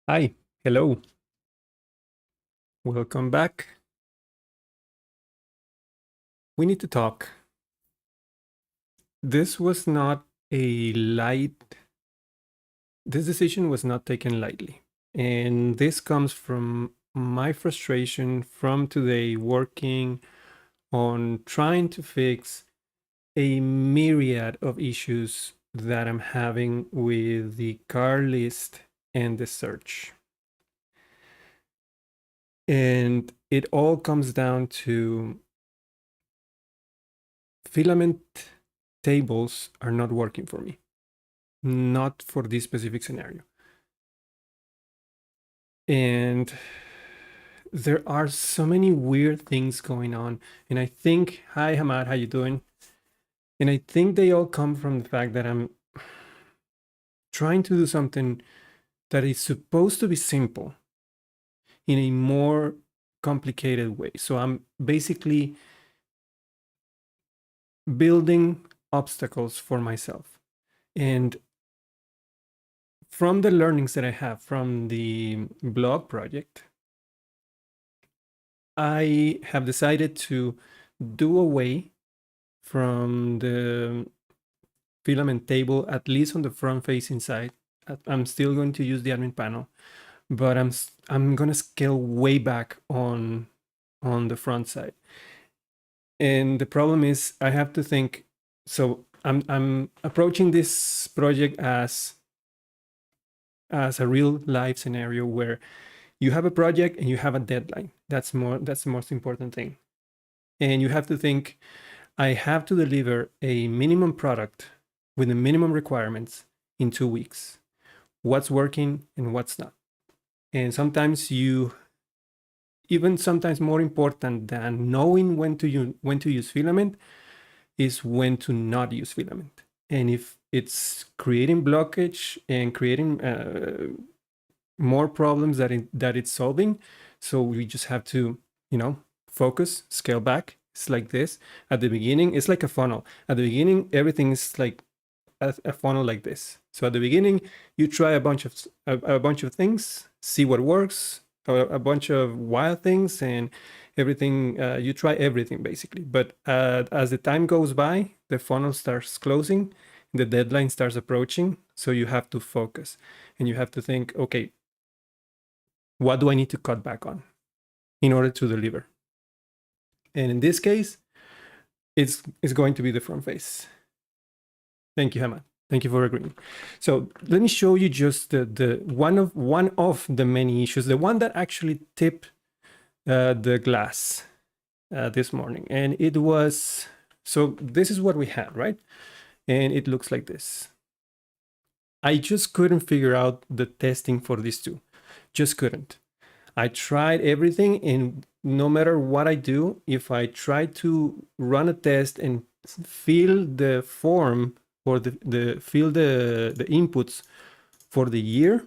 Hi, hello, welcome back. We need to talk. This was not a light, this decision was not taken lightly. And this comes from my frustration from today working on trying to fix a myriad of issues that I'm having with the car list and the search. And it all comes down to filament tables are not working for me, not for this specific scenario. And there are so many weird things going on. And I think, hi Hamad, how you doing? And I think they all come from the fact that I'm trying to do something that is supposed to be simple in a more complicated way. So I'm basically building obstacles for myself. And from the learnings that I have from the blog project, I have decided to do away from the filament table, at least on the front facing side. I'm still going to use the admin panel, but I'm going to scale way back on the front side. And the problem is I have to think, so I'm approaching this project as a real life scenario where you have a project and you have a deadline. That's the most important thing. And you have to think, I have to deliver a minimum product with the minimum requirements in 2 weeks. What's working and what's not. And sometimes sometimes more important than knowing when to use filament is when to not use filament. And if it's creating blockage and creating more problems that it's solving, so we just have to, focus, scale back. It's like this. At the beginning, it's like a funnel. At the beginning, everything is like a funnel like this. So at the beginning, you try a bunch of things, see what works, a bunch of wild things, and everything. You try everything basically. But as the time goes by, the funnel starts closing, the deadline starts approaching. So you have to focus, and you have to think, okay, what do I need to cut back on in order to deliver? And in this case, it's going to be the front face. Thank you, Hema. Thank you for agreeing. So let me show you just the one of the many issues, the one that actually tipped the glass this morning. And it was, so this is what we had, right? And it looks like this. I just couldn't figure out the testing for these two. Just couldn't. I tried everything, and no matter what I do, if I try to run a test and fill the form or fill the inputs for the year,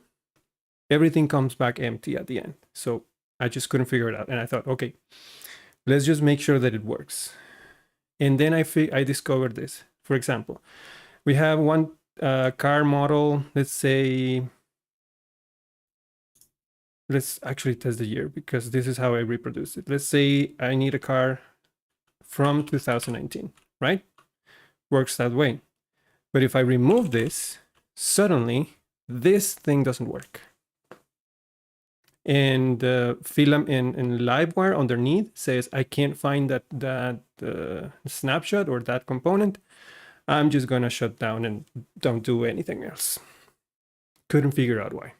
everything comes back empty at the end. So I just couldn't figure it out, and I thought, okay, let's just make sure that it works. And then I discovered this. For example, we have one car model. Let's actually test the year because this is how I reproduce it. Let's say I need a car from 2019, right? Works that way. But if I remove this, suddenly this thing doesn't work. And film in Livewire underneath says I can't find that snapshot or that component. I'm just gonna shut down and don't do anything else. Couldn't figure out why.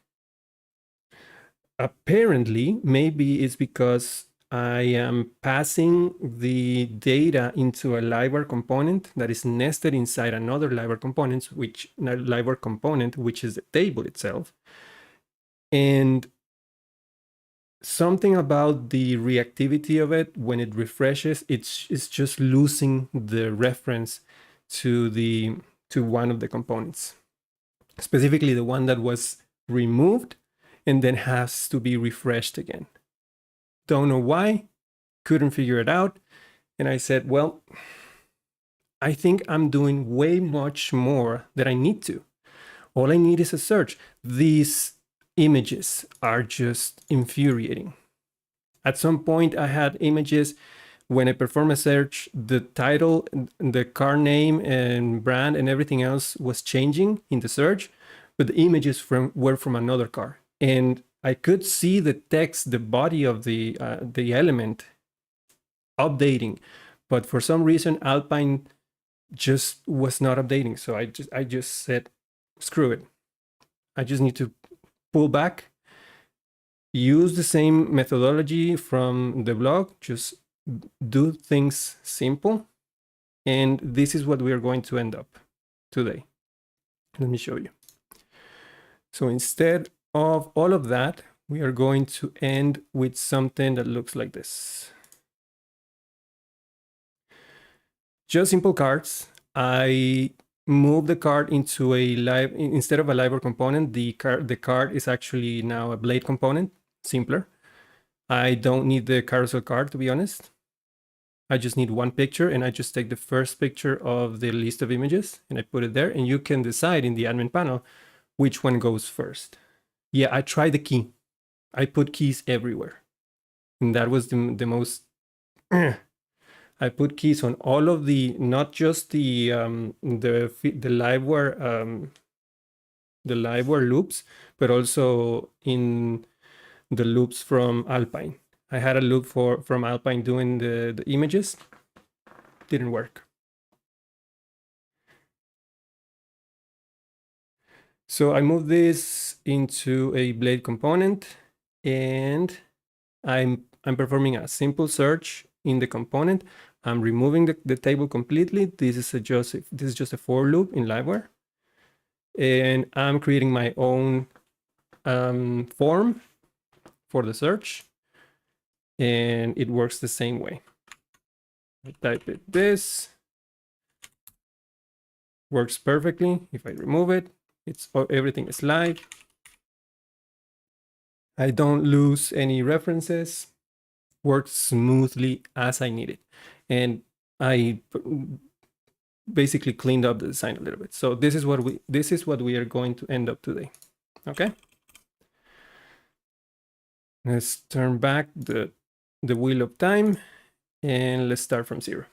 Apparently, maybe it's because I am passing the data into a Livewire component that is nested inside another Livewire component, which is the table itself. And something about the reactivity of it, when it refreshes, it's just losing the reference to one of the components, specifically the one that was removed and then has to be refreshed again. Don't know why, couldn't figure it out. And I said, well, I think I'm doing way much more than I need to. All I need is a search. These images are just infuriating. At some point, I had images when I perform a search, the title, the car name and brand and everything else was changing in the search, but the images were from another car. And I could see the text, the body of the element updating, but for some reason Alpine just was not updating. So I just said, screw it. I just need to pull back, use the same methodology from the blog, just do things simple. And this is what we are going to end up today. Let me show you. So instead of all of that, we are going to end with something that looks like this. Just simple cards. I move the card into a live, instead of a live component, the card is actually now a blade component, simpler. I don't need the carousel card, to be honest. I just need one picture, and I just take the first picture of the list of images and I put it there, and you can decide in the admin panel which one goes first. Yeah, I tried the key. I put keys everywhere. And that was the most I put keys on all of the, not just the liveware loops, but also in the loops from Alpine. I had a loop from Alpine doing the images. Didn't work. So I moved this into a blade component, and I'm performing a simple search in the component. I'm removing the table completely. This is just a for loop in liveware, and I'm creating my own form for the search, and it works the same way. I type it this, works perfectly. If I remove it, everything is live. I don't lose any references. Works smoothly as I need it, and I basically cleaned up the design a little bit. So this is what we are going to end up today. Okay. Let's turn back the wheel of time, and let's start from 0.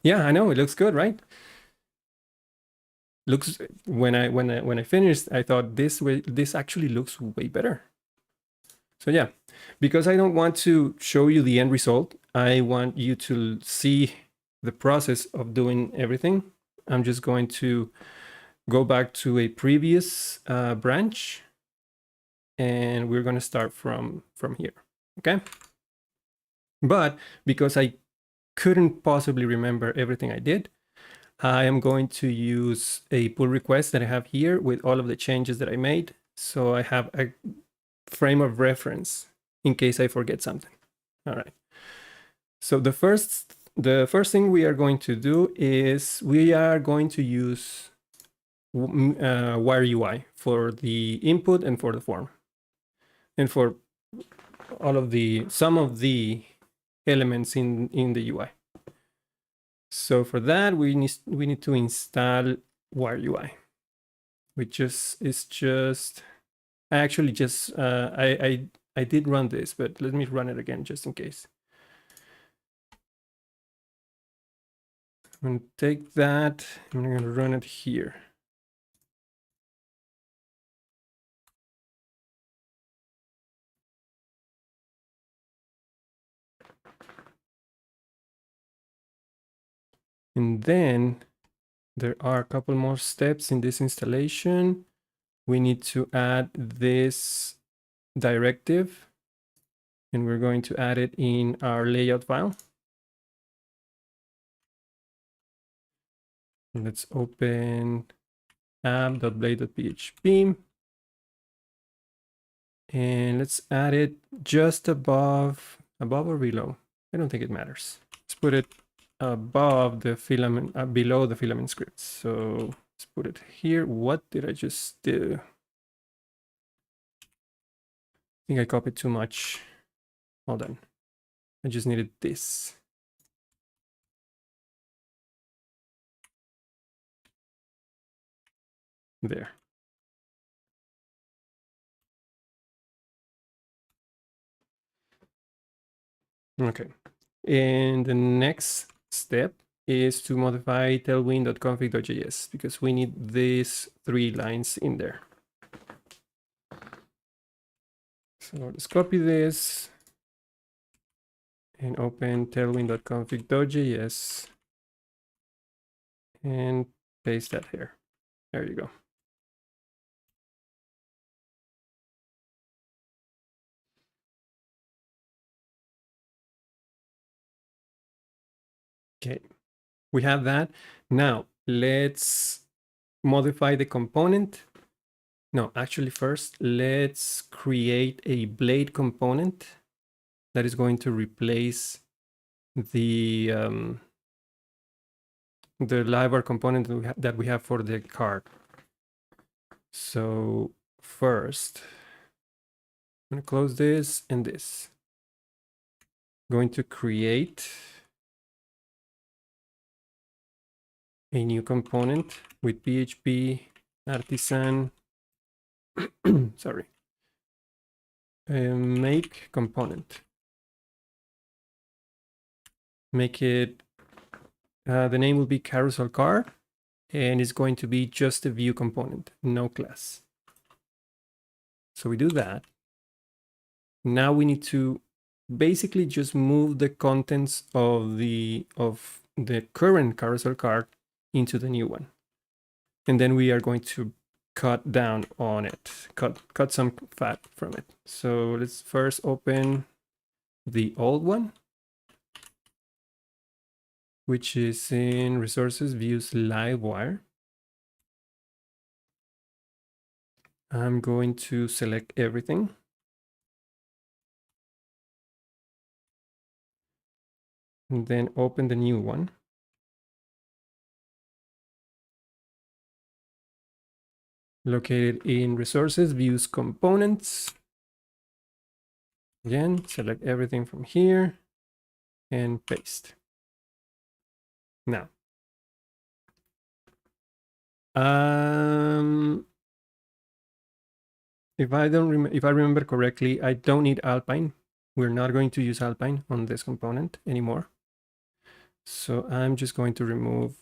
Yeah, I know it looks good, right? Looks, when I finished, I thought this actually looks way better. So yeah, because I don't want to show you the end result, I want you to see the process of doing everything. I'm just going to go back to a previous branch, and we're going to start from here. Okay. But because I couldn't possibly remember everything I did, I am going to use a pull request that I have here with all of the changes that I made. So I have a frame of reference in case I forget something. All right. So the first thing we are going to do is we are going to use wire UI for the input and for the form, and for all of some of the elements in the UI. So for that, we need to install wire UI, which is just I actually just I did run this, but let me run it again just in case. I'm going to take that, and I'm going to run it here. And then there are a couple more steps in this installation. We need to add this directive, and we're going to add it in our layout file. Let's open app.blade.php, and let's add it just above or below. I don't think it matters. Let's put it above the filament, below the filament scripts. So let's put it here. What did I just do? I think I copied too much. Hold on. I just needed this. There. Okay. And the next step is to modify tailwind.config.js because we need these 3 lines in there. So let's copy this and open tailwind.config.js and paste that here. There you go. Okay, we have that. Now let's modify the component. No, actually first, let's create a blade component that is going to replace the library component that we have for the card. So first, I'm going to close this and this. Going to create a new component with PHP artisan, sorry, make component. Make it, the name will be carousel card, and it's going to be just a view component, no class. So we do that. Now we need to basically just move the contents of the current carousel card into the new one. And then we are going to cut down on it, cut some fat from it. So let's first open the old one, which is in resources, views, livewire. I'm going to select everything. And then open the new one. Located in resources, views, components. Again, select everything from here and paste. Now, if I remember correctly, I don't need Alpine. We're not going to use Alpine on this component anymore. So I'm just going to remove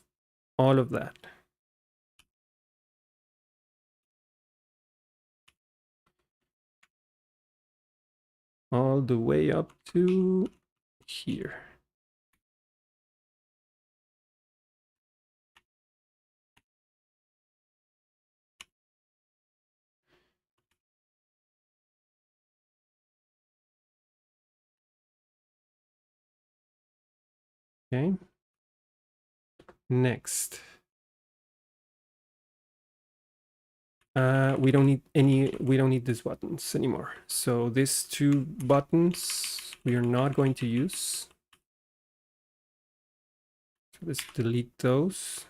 all of that. All the way up to here. Okay. Next. We don't need these buttons anymore. So these 2 buttons we are not going to use. So let's delete those.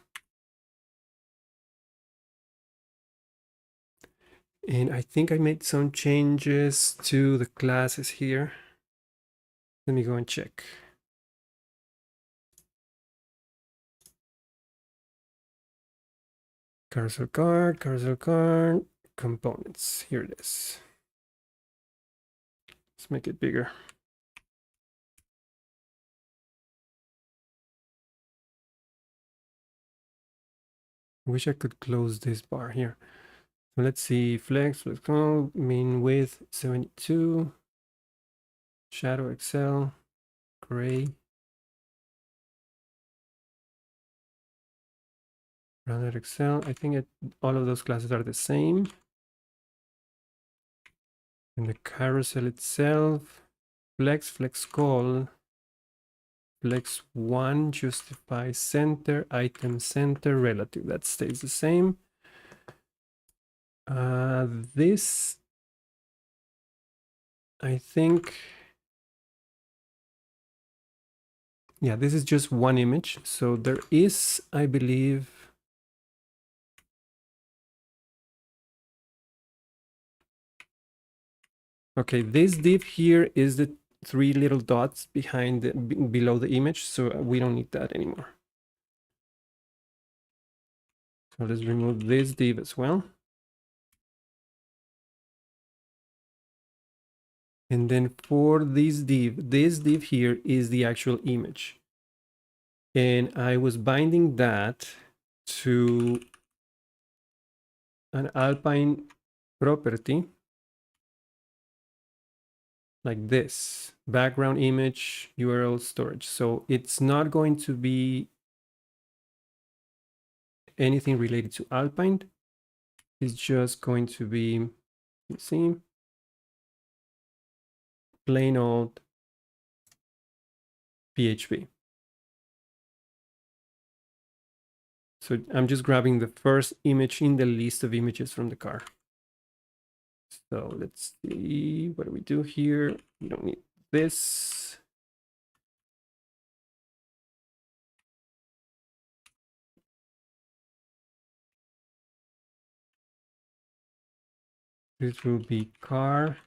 And I think I made some changes to the classes here. Let me go and check. Carousel card, components. Here it is. Let's make it bigger. I wish I could close this bar here. So let's see, flex, call, mean width 72, shadow Excel, gray, rounded Excel. I think all of those classes are the same. And the carousel itself, flex call, flex 1, justify center, item center, relative. That stays the same. This, I think, yeah, this is just one image. So there is, I believe, okay, this div here is the 3 little dots behind below the image. So we don't need that anymore. So let's remove this div as well. And then for this div here is the actual image. And I was binding that to an Alpine property like this, background image URL storage. So it's not going to be anything related to Alpine. It's just going to be, let's see, plain old PHP. So I'm just grabbing the first image in the list of images from the car. So let's see, what do we do here? We don't need this. This will be car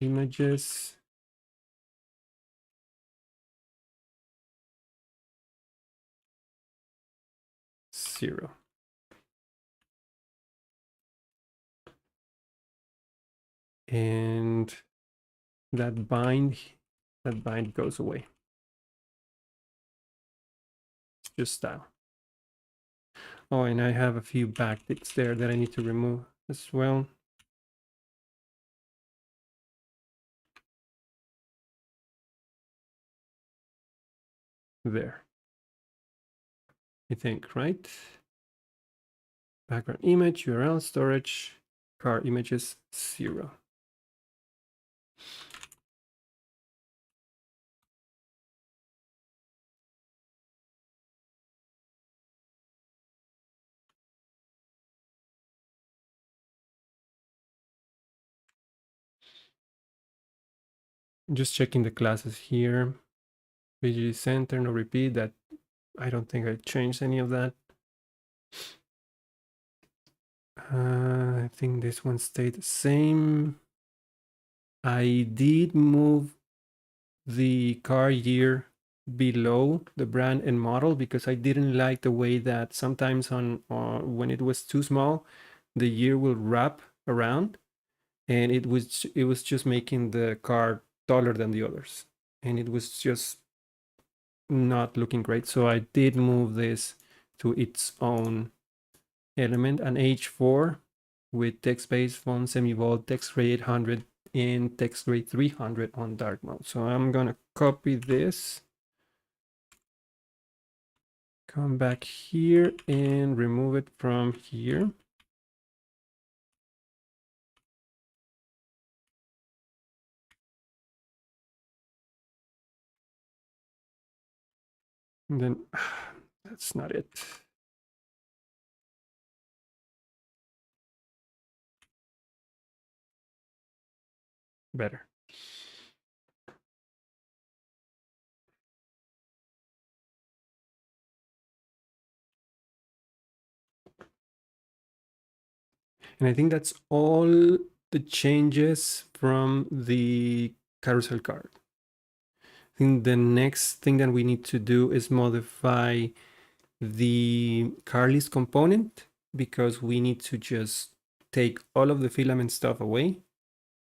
images. Zero. And that bind goes away. It's just style. Oh, and I have a few backticks there that I need to remove as well. There. I think, right? Background image, URL storage, car images, 0. Just checking the classes here. BG center, no repeat. That I don't think I changed any of that. I think this one stayed the same. I did move the car year below the brand and model because I didn't like the way that sometimes on when it was too small, the year will wrap around, and it was just making the car taller than the others, and it was just not looking great. So I did move this to its own element, an H4 with text-based font, semi-bold, text grade 800 and text grade 300 on dark mode. So I'm gonna copy this, come back here and remove it from here. And then that's not it. Better. And I think that's all the changes from the carousel card. I think the next thing that we need to do is modify the car list component, because we need to just take all of the filament stuff away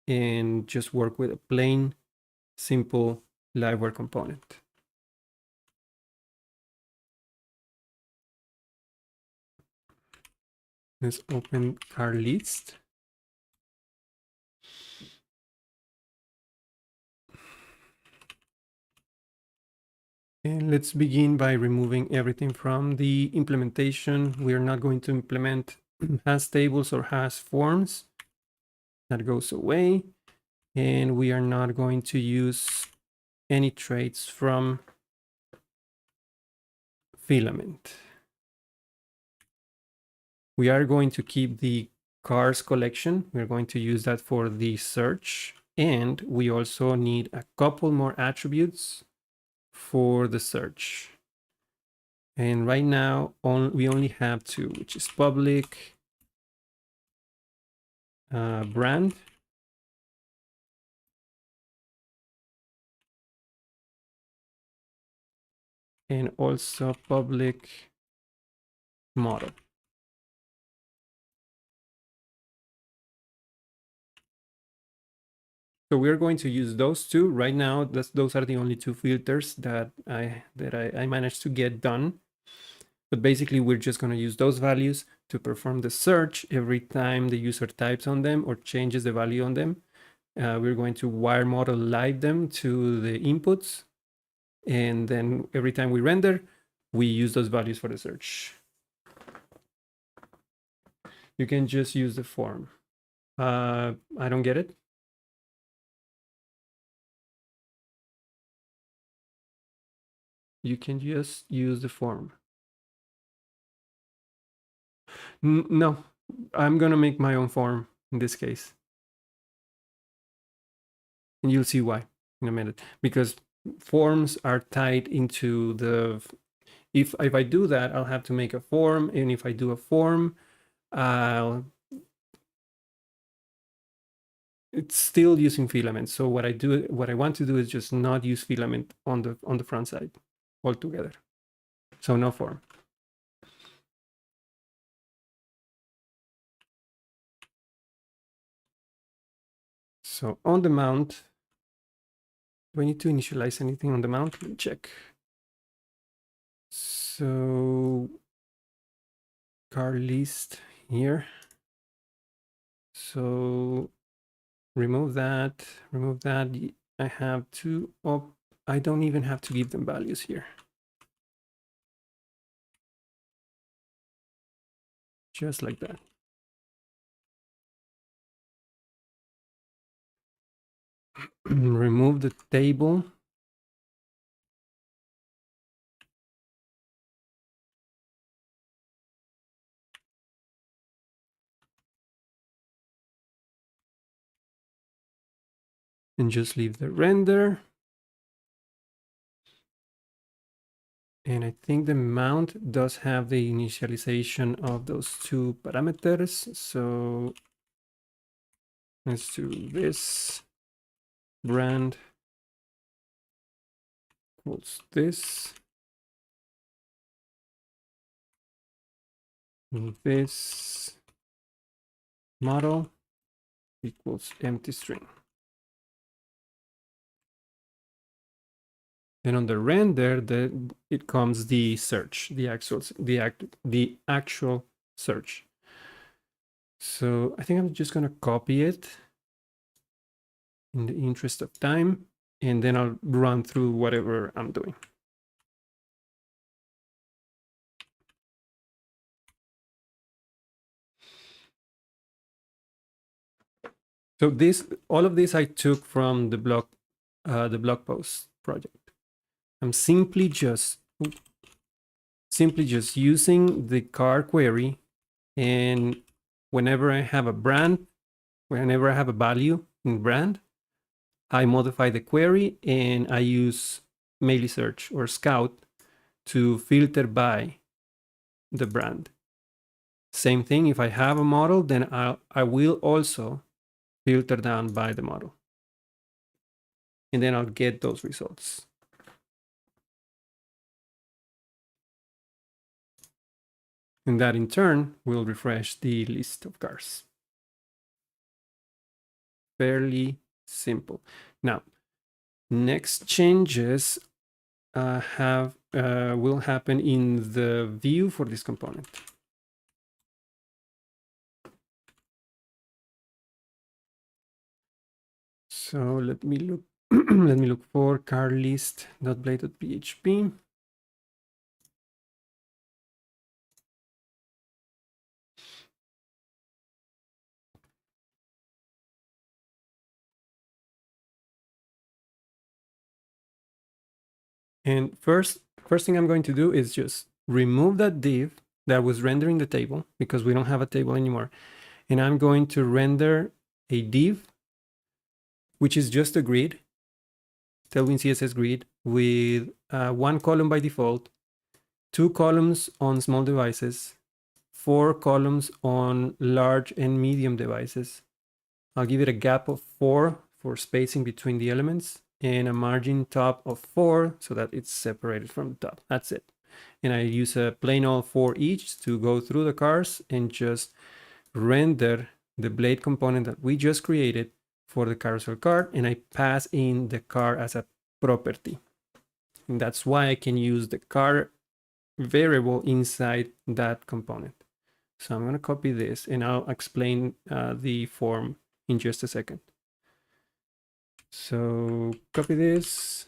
and just work with a plain, simple liveware component. Let's open car list. And let's begin by removing everything from the implementation. We are not going to implement has tables or has forms. That goes away. And we are not going to use any traits from filament. We are going to keep the cars collection. We're going to use that for the search. And we also need a couple more attributes for the search. And right now, we only have two, which is public, brand, and also public model. So we're going to use those two right now. Those are the only two filters that I managed to get done. But basically, we're just going to use those values to perform the search every time the user types on them or changes the value on them. We're going to wire model live them to the inputs. And then every time we render, we use those values for the search. You can just use the form. I don't get it. You can just use the form. No, I'm going to make my own form in this case. And you'll see why in a minute. Because forms are tied into the... If I do that, I'll have to make a form. And if I do a form, it's still using Filament. So what I want to do is just not use Filament on the front side altogether. So no form. So on the mount, do I need to initialize anything on the mount? Let me check. So car list here. So remove that. I have to, oh, I don't even have to give them values here. Just like that. Remove the table. And just leave the render. And I think the mount does have the initialization of those two parameters. So let's do this. Brand equals this. And this model equals empty string. And on the render, it comes the search, the actual search. So I think I'm just going to copy it in the interest of time, and then I'll run through whatever I'm doing. So all of this I took from the blog post project. I'm simply just using the car query, and whenever I have a value in brand, I modify the query and I use Melee Search or Scout to filter by the brand. Same thing, if I have a model, then I will also filter down by the model. And then I'll get those results. And that in turn will refresh the list of cars. Fairly simple. Now, next changes will happen in the view for this component. So let me look. Let me look for car list.blade.php. And first thing I'm going to do is just remove that div that was rendering the table, because we don't have a table anymore. And I'm going to render a div, which is just a grid, Tailwind CSS grid, with one column by default, 2 columns on small devices, 4 columns on large and medium devices. I'll give it a gap of 4 for spacing between the elements, and a margin top of 4 so that it's separated from the top. That's it. And I use a plain old for each to go through the cars and just render the blade component that we just created for the carousel card, and I pass in the card as a property. And that's why I can use the card variable inside that component. So I'm going to copy this, and I'll explain the form in just a second. So copy this,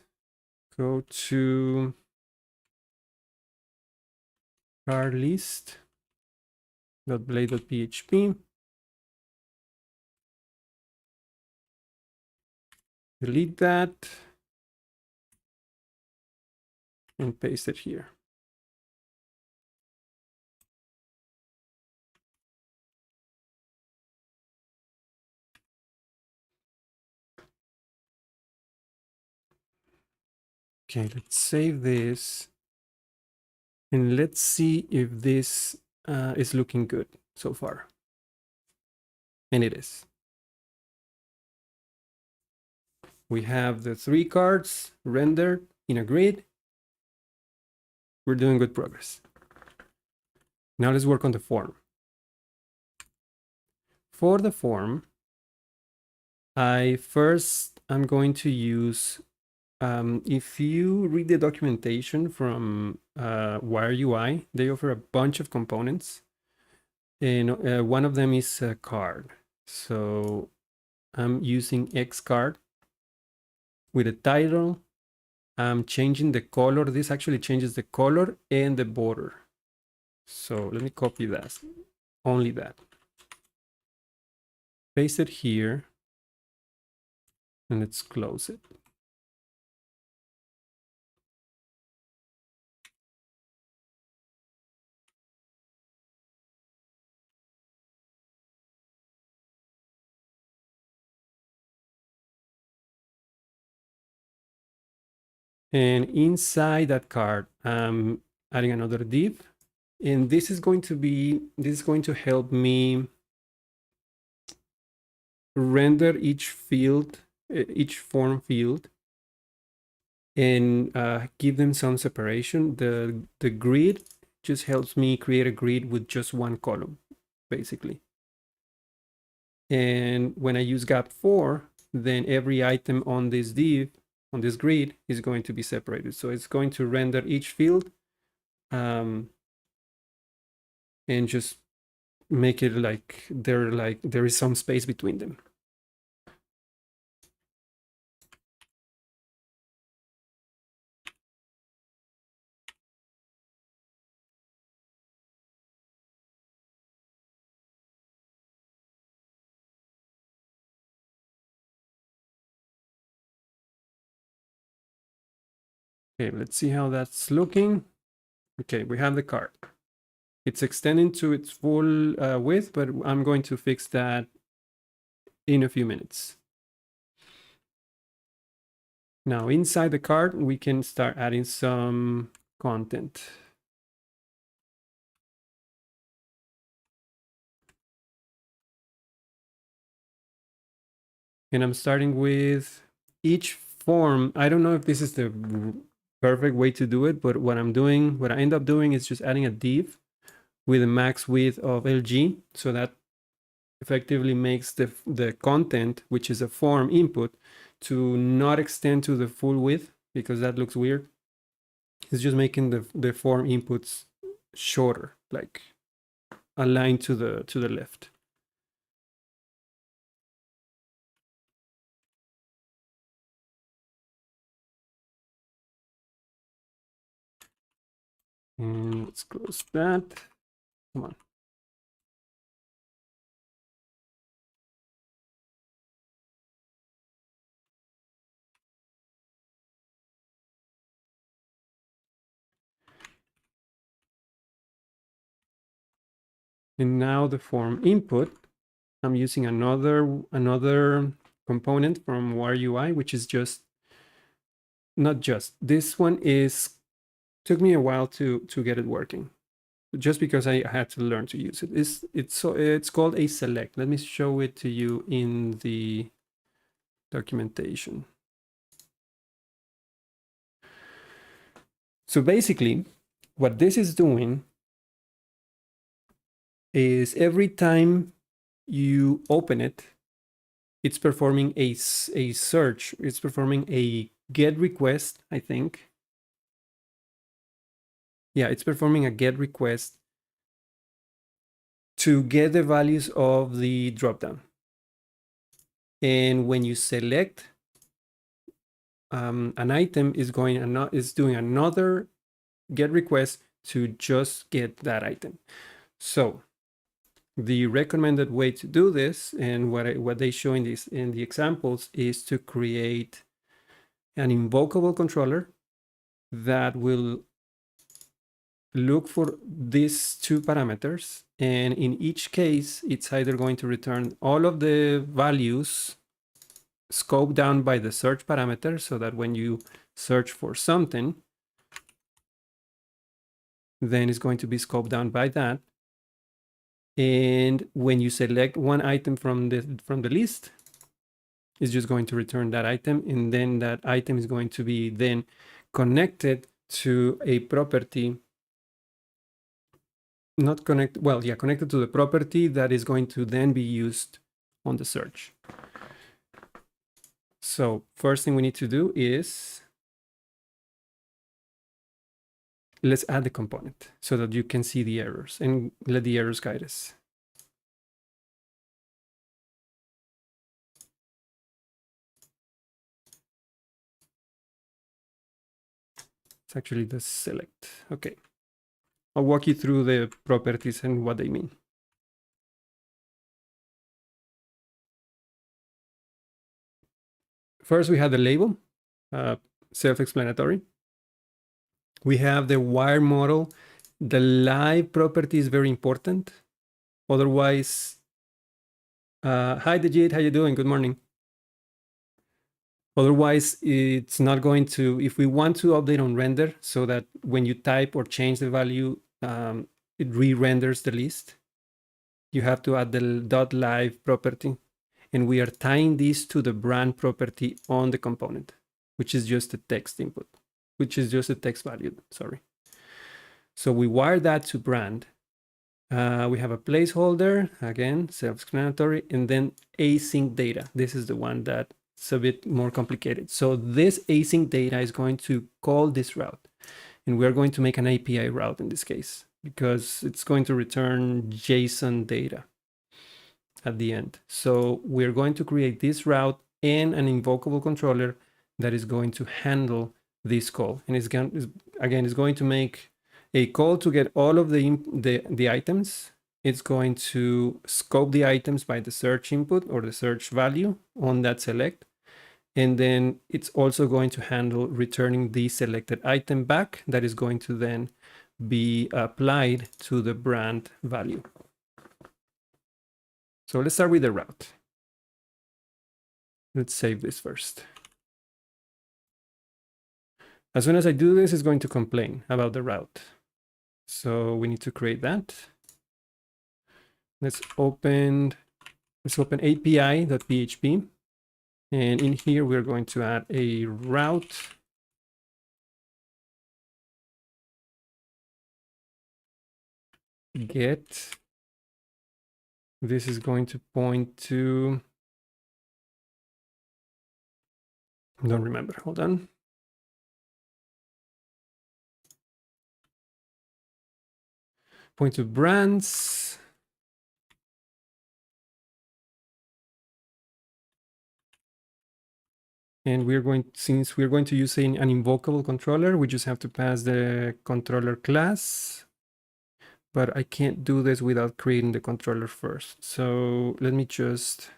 go to card list.blade.php, delete that, and paste it here. Okay, let's save this. And let's see if this is looking good so far. And it is. We have the 3 cards rendered in a grid. We're doing good progress. Now let's work on the form. For the form, I'm going to use, if you read the documentation from Wire UI, they offer a bunch of components. And one of them is a card. So I'm using X card with a title. I'm changing the color. This actually changes the color and the border. So let me copy that, only that. Paste it here, and let's close it. And inside that card, I'm adding another div. And this is going to help me render each field, each form field, and give them some separation. The grid just helps me create a grid with just one column, basically. And when I use gap4, then every item on this div, on this grid, is going to be separated. So it's going to render each field and just make it like there is some space between them. Okay, let's see how that's looking. Okay, we have the card. It's extending to its full width, but I'm going to fix that in a few minutes. Now, inside the card, we can start adding some content. And I'm starting with each form. I don't know if this is the perfect way to do it, but what I end up doing is just adding a div with a max width of LG, so that effectively makes the content, which is a form input, to not extend to the full width, because that looks weird. It's just making the form inputs shorter, like aligned to the left. And let's close that. Come on. And now the form input, I'm using another component from Wire UI, which is this one took me a while to get it working, just because I had to learn to use it. It's called a select. Let me show it to you in the documentation. So basically, what this is doing is every time you open it, it's performing a search. It's performing a get request, I think. Yeah, it's performing a get request to get the values of the dropdown. And when you select an item, is doing another get request to just get that item. So the recommended way to do this, and what they show in the examples, is to create an invocable controller that will look for these two parameters, and in each case it's either going to return all of the values scoped down by the search parameter, so that when you search for something, then it's going to be scoped down by that. And when you select one item from the list, it's just going to return that item, and then that item is going to be then connected to a property. Not connected, well, yeah, connected to the property that is going to then be used on the search. So first thing we need to do is let's add the component so that you can see the errors and let the errors guide us. It's actually the select. Okay. I'll walk you through the properties and what they mean. First, we have the label, self-explanatory. We have the wire model. The live property is very important. Otherwise, hi Dejit, how you doing? Good morning. Otherwise, it's not going to, if we want to update on render so that when you type or change the value, it re-renders the list, you have to add the .live property. And we are tying this to the brand property on the component, which is just a text input, which is just a text value, sorry. So we wire that to brand. We have a placeholder, again, self-explanatory, and then async data. This is the one that's a bit more complicated. So this async data is going to call this route, and we're going to make an API route in this case, because it's going to return JSON data at the end. So we're going to create this route and an invocable controller that is going to handle this call. And it's going to make a call to get all of the items. It's going to scope the items by the search input or the search value on that select. And then it's also going to handle returning the selected item back that is going to then be applied to the brand value. So let's start with the route. Let's save this first. As soon as I do this, it's going to complain about the route. So we need to create that. Let's open API.php. And in here, we're going to add a route. Get. This is going to point to, I don't remember, hold on. Point to brands. And since we're going to use an invocable controller, we just have to pass the controller class. But I can't do this without creating the controller first. So let me just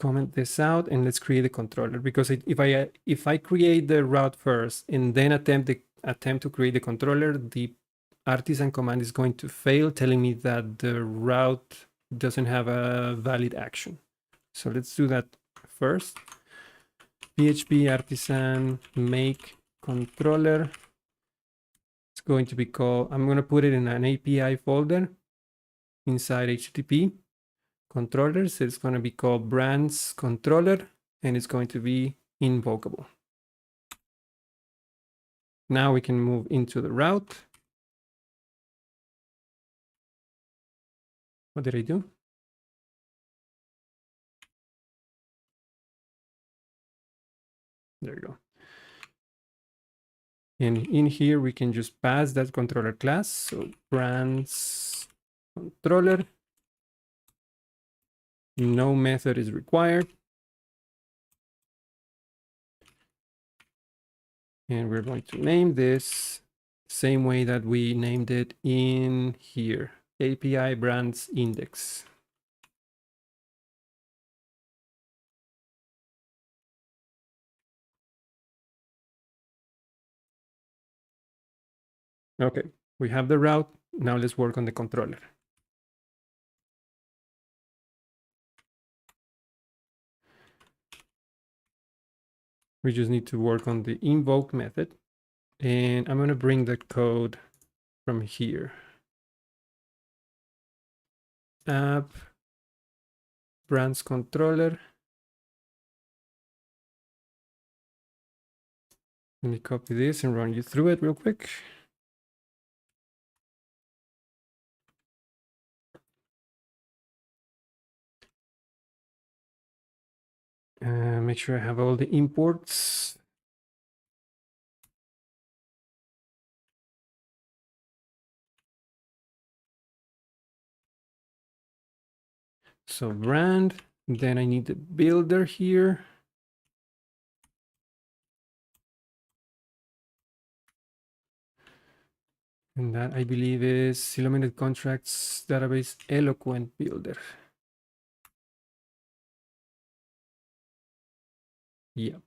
comment this out and let's create a controller, because if I create the route first and then attempt to create the controller, the artisan command is going to fail, telling me that the route doesn't have a valid action. So let's do that first. PHP artisan make controller. It's going to be called, I'm going to put it in an API folder inside HTTP controllers. It's going to be called brands controller, and it's going to be invocable. Now we can move into the route. What did I do? There you go. And in here, we can just pass that controller class. So brands controller. No method is required. And we're going to name this same way that we named it in here, API brands index. Okay, we have the route. Now let's work on the controller. We just need to work on the invoke method. And I'm going to bring the code from here. App brands controller. Let me copy this and run you through it real quick. Make sure I have all the imports. So brand, then I need the builder here. And that I believe is Filament Contracts Database Eloquent Builder. Yep.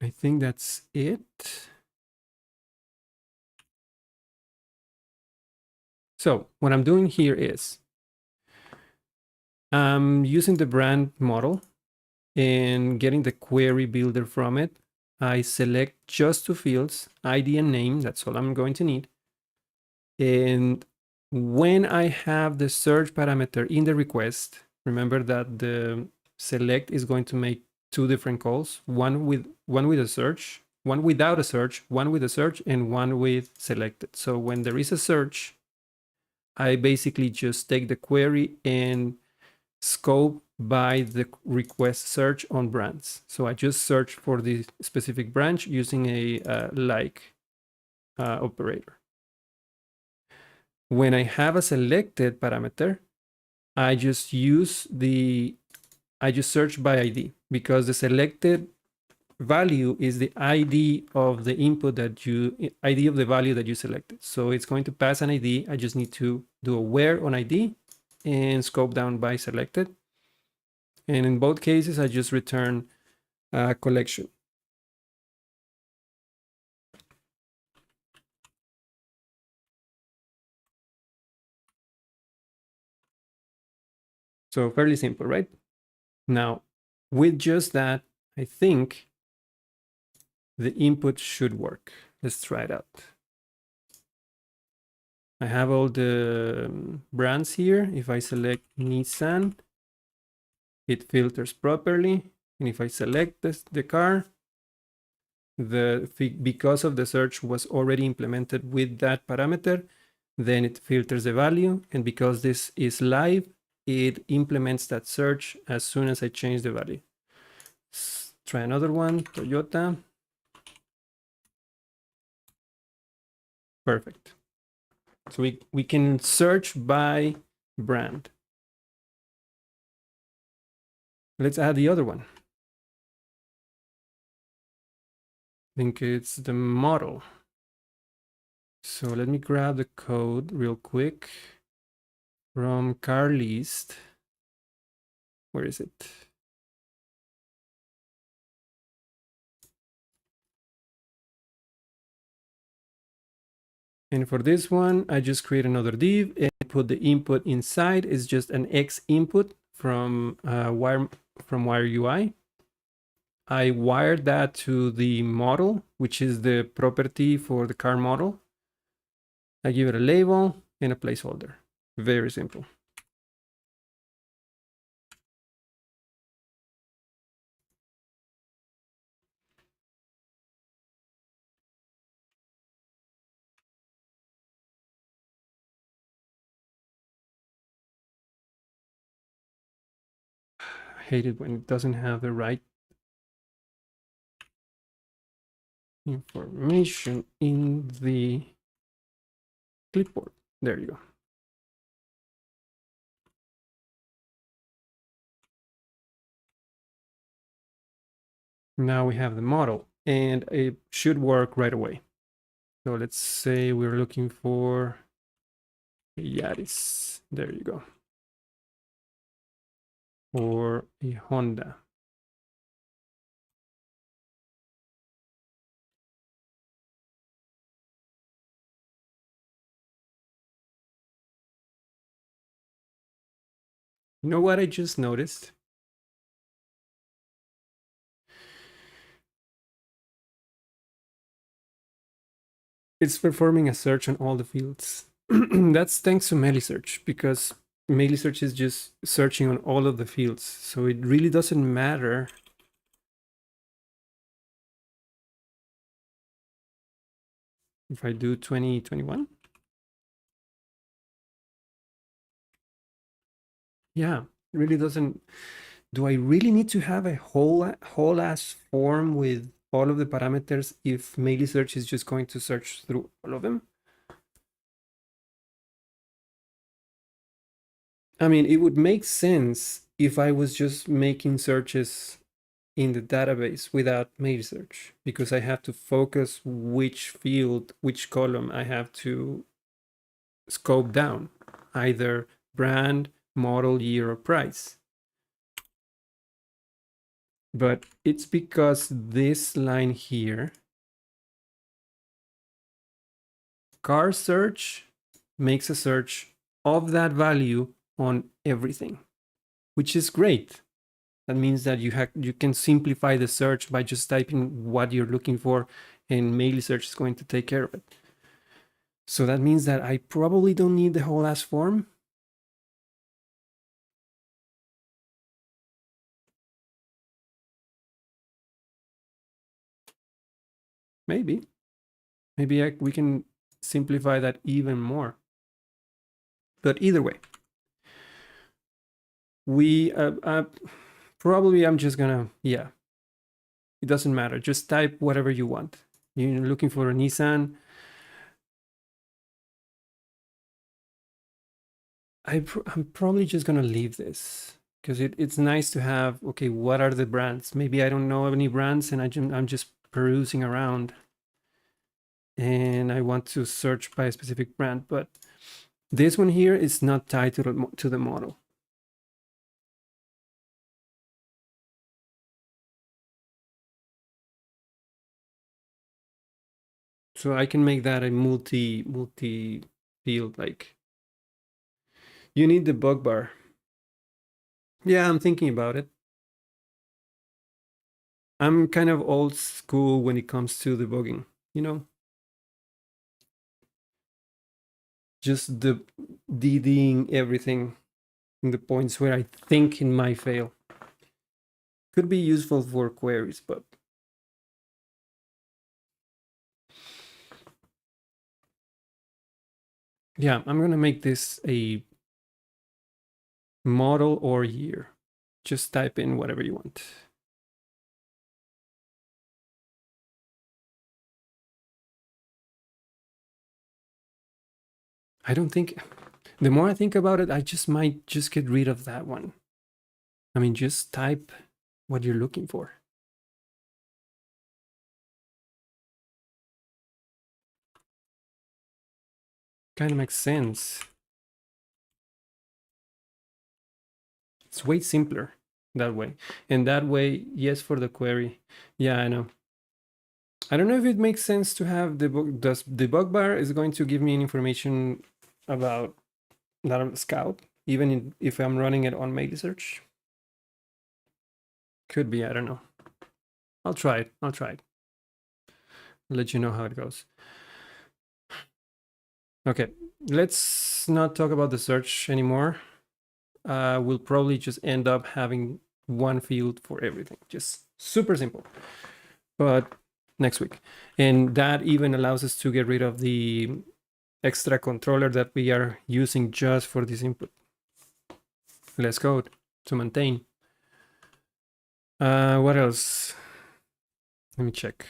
I think that's it. So what I'm doing here is I'm using the brand model and getting the query builder from it. I select just two fields, ID and name. That's all I'm going to need. And when I have the search parameter in the request, remember that the select is going to make two different calls, one with a search, one without a search, one with a search, and one with selected. So when there is a search, I basically just take the query and scope by the request search on brands. So I just search for the specific branch using a like operator. When I have a selected parameter, I just search by ID because the selected value is the ID of the input ID of the value that you selected. So it's going to pass an ID. I just need to do a where on ID and scope down by selected. And in both cases, I just return a collection. So fairly simple, right? Now, with just that, I think the input should work. Let's try it out. I have all the brands here. If I select Nissan, it filters properly. And if I select the car, because of the search was already implemented with that parameter, then it filters the value. And because this is live, it implements that search as soon as I change the value. Let's try another one, Toyota. Perfect. So we can search by brand. Let's add the other one. I think it's the model. So let me grab the code real quick from car list. Where is it? And for this one, I just create another div and put the input inside. It's just an X input from wire UI. I wired that to the model, which is the property for the car model. I give it a label and a placeholder. Very simple. hate it when it doesn't have the right information in the clipboard. There you go. Now we have the model, and it should work right away. So let's say we're looking for Yaris. There you go. Or a Honda. You know what I just noticed? It's performing a search on all the fields. That's thanks to Melisearch, because Melisearch is just searching on all of the fields. So it really doesn't matter if I do 2021. Yeah, it really doesn't. Do I really need to have a whole ass form with all of the parameters if Melisearch is just going to search through all of them? I mean, it would make sense if I was just making searches in the database without Melisearch, because I have to focus which field, which column I have to scope down, either brand, model, year, or price. But it's because this line here, car search, makes a search of that value on everything, which is great. That means that you can simplify the search by just typing what you're looking for, and Melisearch is going to take care of it. So that means that I probably don't need the whole ass form. Maybe we can simplify that even more. But either way, we probably I'm just gonna, yeah, it doesn't matter. Just type whatever you want. You're looking for a Nissan. I'm probably just gonna leave this because it's nice to have, okay, what are the brands? Maybe I don't know any brands and I'm just perusing around and I want to search by a specific brand, but this one here is not tied to the model. So I can make that a multi field. Like, you need the bug bar. Yeah, I'm thinking about it. I'm kind of old school when it comes to debugging, you know? Just the DDing everything in the points where I think it might fail. Could be useful for queries, but yeah, I'm gonna make this a model or year. Just type in whatever you want. I don't think, the more I think about it, I just might just get rid of that one. I mean, just type what you're looking for. Kind of makes sense. It's way simpler that way. And that way, yes, for the query. Yeah, I know. I don't know if it makes sense to have the bug bar is going to give me information about that on Scout, even if I'm running it on Melisearch. Could be, I don't know. I'll try it. I'll let you know how it goes. Okay, let's not talk about the search anymore. We'll probably just end up having one field for everything. Just super simple. But next week. And that even allows us to get rid of the extra controller that we are using just for this input. Less code to maintain. What else? Let me check.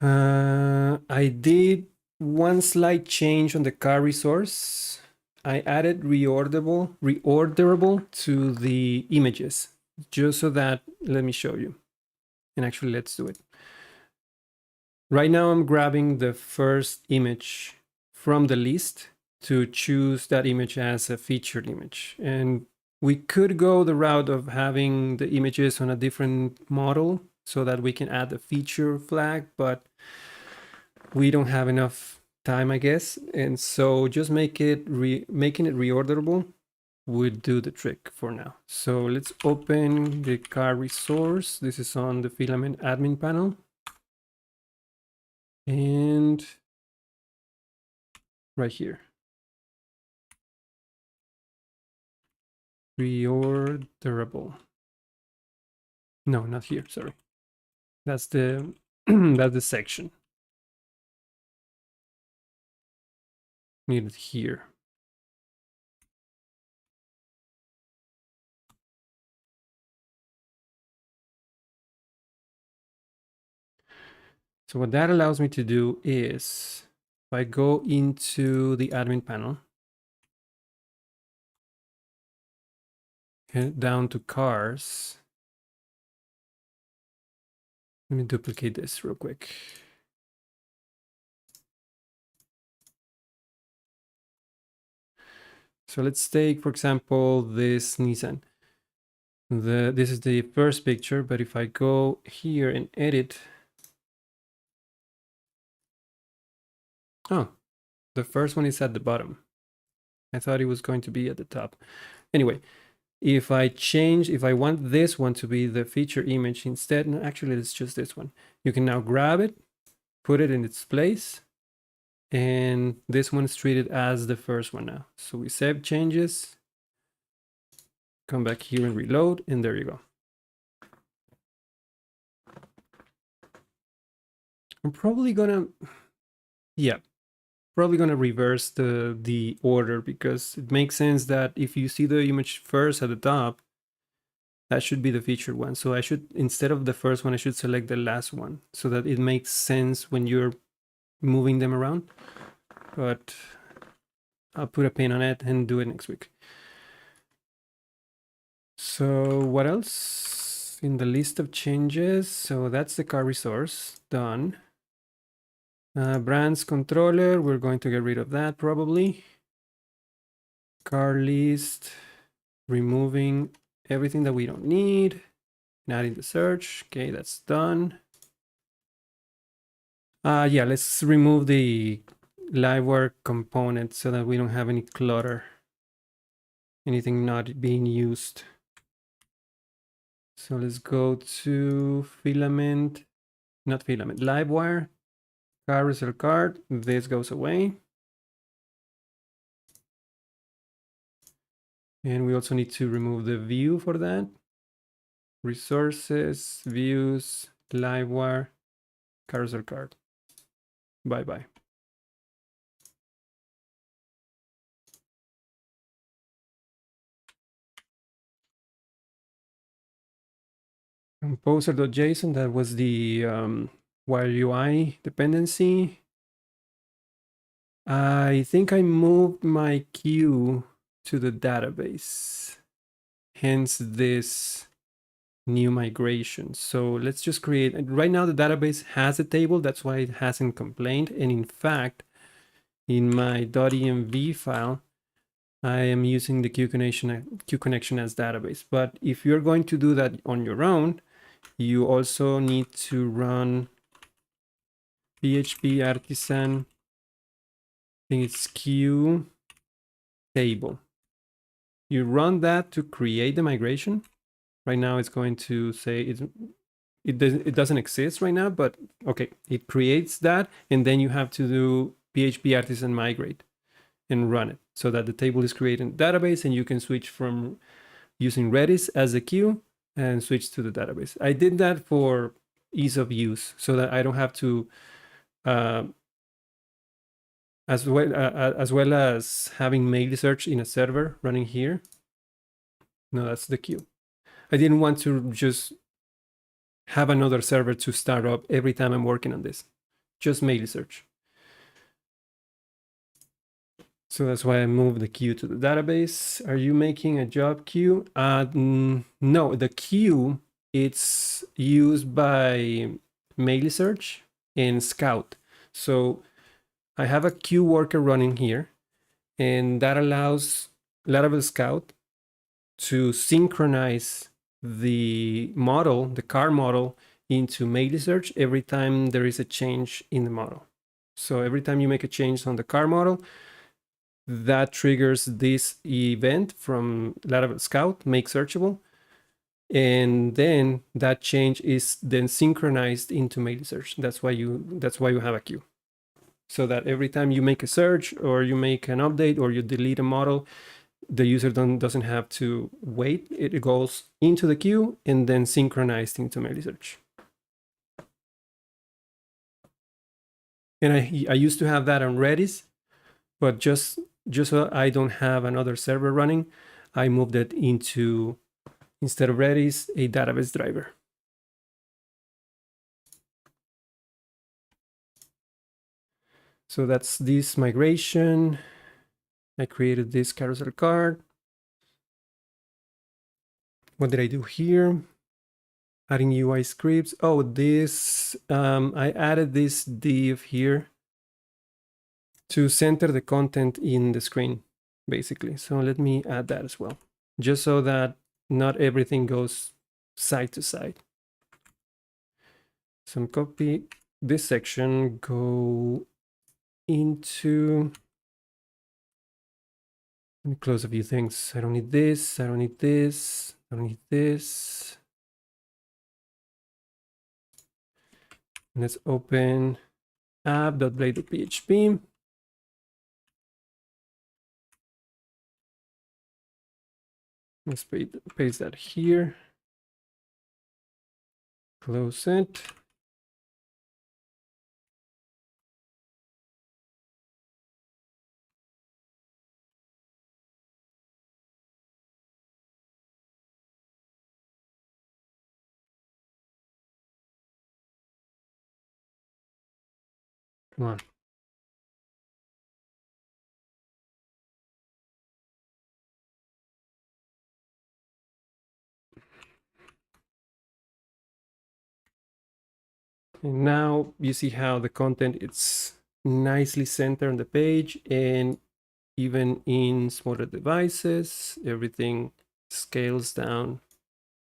I did one slight change on the car resource. I added reorderable to the images, just so that, let me show you. And actually, let's do it. Right now, I'm grabbing the first image from the list to choose that image as a featured image. And we could go the route of having the images on a different model so that we can add the feature flag, but we don't have enough time, I guess. And so just making it reorderable would do the trick for now. So let's open the car resource. This is on the Filament Admin Panel. And right here. Reorderable. No, not here, sorry. That's the that's the section. Need it here. So what that allows me to do is, if I go into the admin panel, head down to cars. Let me duplicate this real quick. So let's take, for example, this Nissan. This is the first picture, but if I go here and edit, oh, the first one is at the bottom. I thought it was going to be at the top. Anyway, if I want this one to be the feature image instead, no, actually it's just this one. You can now grab it, put it in its place, and this one is treated as the first one now. So we save changes, come back here and reload, and there you go. I'm probably gonna, yeah, probably gonna reverse the order, because it makes sense that if you see the image first at the top, that should be the featured one. So I should, instead of the first one, I should select the last one so that it makes sense when you're moving them around. But I'll put a pin on it and do it next week. So what else in the list of changes? So that's the car resource, done. Brands controller, we're going to get rid of that probably. Car list, removing everything that we don't need, and adding the search. Okay, that's done. Yeah, let's remove the livewire component so that we don't have any clutter, anything not being used. So let's go to filament, not filament, livewire, carousel card. This goes away. And we also need to remove the view for that. Resources, views, livewire, carousel card. Bye-bye. Composer.json, that was the wire UI dependency. I think I moved my queue to the database, hence this new migration. So let's just create, right now the database has a table, that's why it hasn't complained. And in fact, in my .env file, I am using the queue connection as database. But if you're going to do that on your own, you also need to run PHP artisan, I think it's queue table. You run that to create the migration. Right now it's going to say it doesn't exist right now, but okay, it creates that, and then you have to do PHP artisan migrate and run it so that the table is created in the database, and you can switch from using Redis as a queue and switch to the database. I did that for ease of use so that I don't have to as well as having mail search in a server running here. No, that's the queue. I didn't want to just have another server to start up every time I'm working on this. Just mail search. So that's why I moved the queue to the database. Are you making a job queue? No, the queue, it's used by mail search and Scout. So I have a queue worker running here, and that allows Laravel Scout to synchronize the model, the car model, into mail search every time there is a change in the model. So every time you make a change on the car model, that triggers this event from Laravel Scout, make searchable, and then that change is then synchronized into mail search. That's why you have a queue. So that every time you make a search or you make an update or you delete a model, the user doesn't have to wait. It goes into the queue and then synchronized into mail search. And I used to have that on Redis, but just so I don't have another server running, I moved it into, instead of Redis, a database driver. So that's this migration. I created this carousel card. What did I do here? Adding UI scripts. Oh, this, I added this div here to center the content in the screen, basically. So let me add that as well, just so that not everything goes side to side. So copy this section, go into, let me close a few things. I don't need this, I don't need this, I don't need this. Let's open app.blade.php. Let's paste that here. Close it. Come on. And now you see how the content it's nicely centered on the page, and even in smaller devices, everything scales down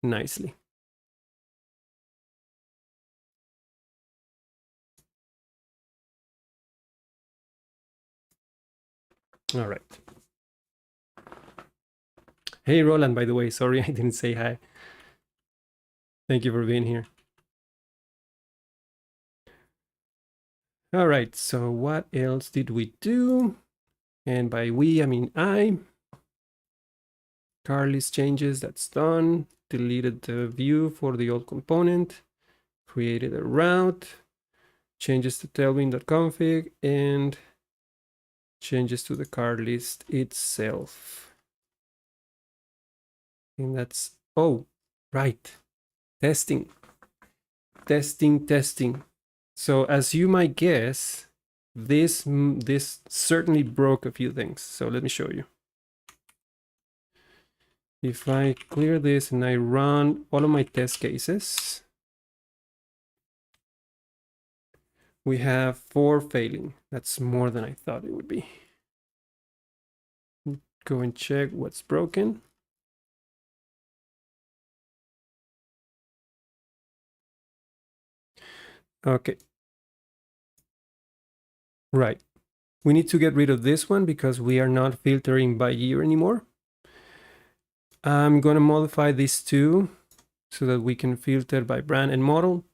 nicely. All right. Hey, Roland, by the way, sorry I didn't say hi. Thank you for being here. All right, so what else did we do? And by we, I mean I. Car list changes, that's done. Deleted the view for the old component. Created a route. Changes to tailwind.config and changes to the car list itself. And that's, oh, right. Testing. So as you might guess, this certainly broke a few things. So let me show you. If I clear this and I run all of my test cases, we have 4 failing. That's more than I thought it would be. Go and check what's broken. Okay. Right. We need to get rid of this one because we are not filtering by year anymore. I'm going to modify these two so that we can filter by brand and model.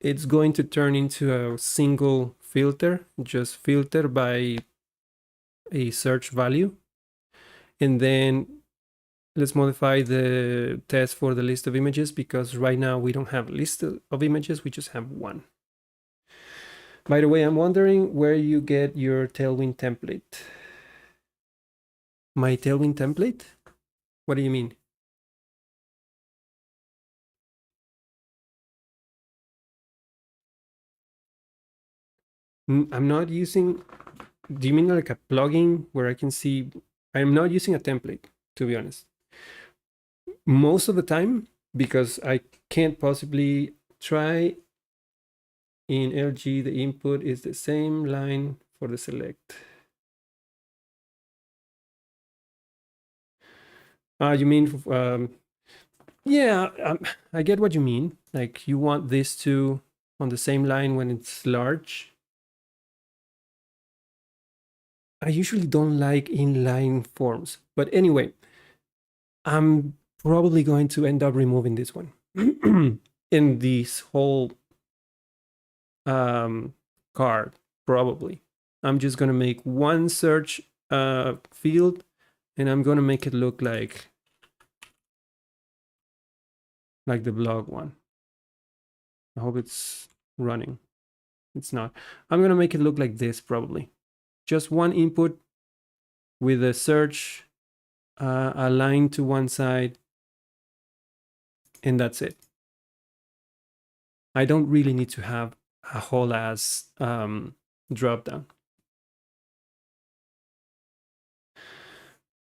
It's going to turn into a single filter, just filter by a search value. And then let's modify the test for the list of images because right now we don't have a list of images, we just have one. By the way, I'm wondering where you get your Tailwind template. My Tailwind template? What do you mean? I'm not using, do you mean like a plugin where I can see? I'm not using a template, to be honest. Most of the time, because I can't possibly try in LG, the input is the same line for the select. You mean, yeah, I get what you mean. Like you want this to on the same line when it's large. I usually don't like inline forms, but anyway, I'm probably going to end up removing this one in this whole card, probably. I'm just gonna make one search field and I'm gonna make it look like the blog one. I hope it's running. It's not. I'm gonna make it look like this probably. Just one input with a search aligned to one side, and that's it. I don't really need to have a whole ass drop down.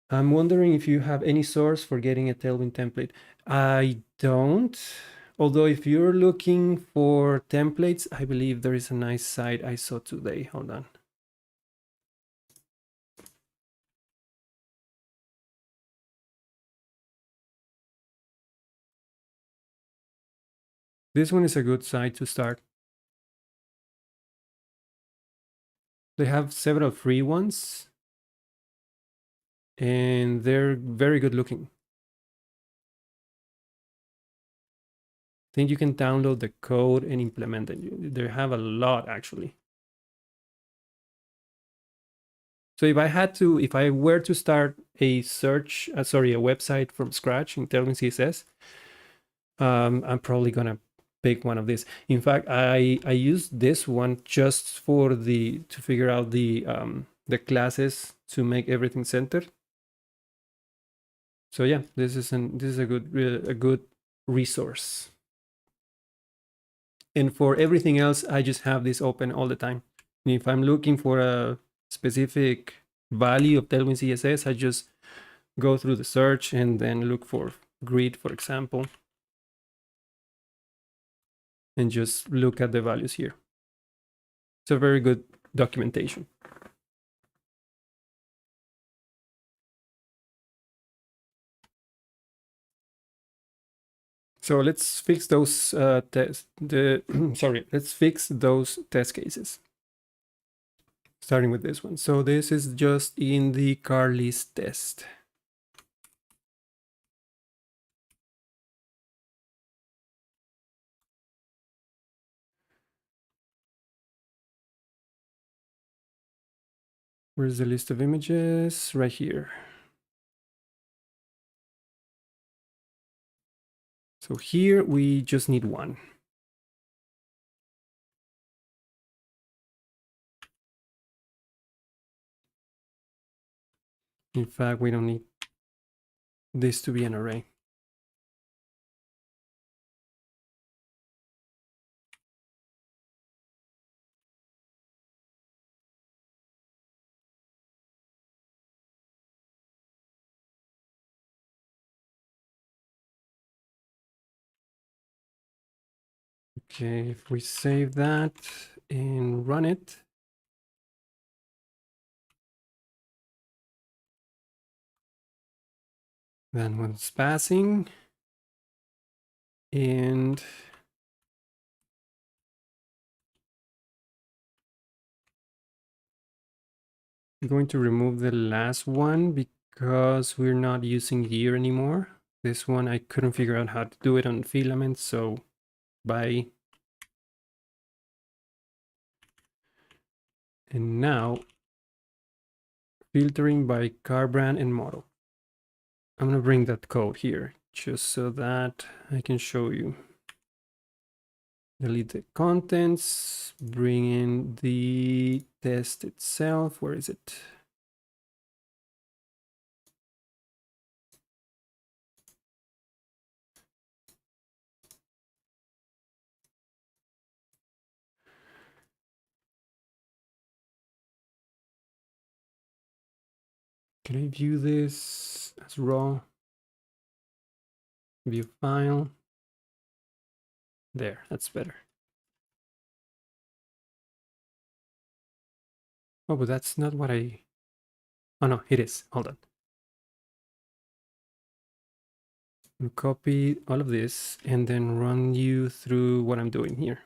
I'm wondering if you have any source for getting a Tailwind template. I don't. Although if you're looking for templates, I believe there is a nice site I saw today. Hold on. This one is a good site to start. They have several free ones, and they're very good looking. I think you can download the code and implement it. They have a lot actually. So if I were to start a search, a website from scratch in Tailwind CSS, I'm probably gonna pick one of these. In fact, I used this one just for to figure out the classes to make everything centered. So yeah, this is a good resource. And for everything else, I just have this open all the time. And if I'm looking for a specific value of Tailwind CSS, I just go through the search and then look for grid, for example, and just look at the values here. It's a very good documentation. So let's fix those sorry, let's fix those test cases. Starting with this one. So this is just in the car list test. Where's the list of images? Right here. So here we just need one. In fact, we don't need this to be an array. Okay, if we save that and run it, then when it's passing, and I'm going to remove the last one because we're not using here anymore. This one, I couldn't figure out how to do it on Filament, so bye. And now, filtering by car brand and model. I'm gonna bring that code here just so that I can show you. Delete the contents, bring in the test itself. Where is it? Can I view this as raw? View file. There, that's better. Oh, but that's not what I... Oh no, it is. Hold on. I'll copy all of this and then run you through what I'm doing here.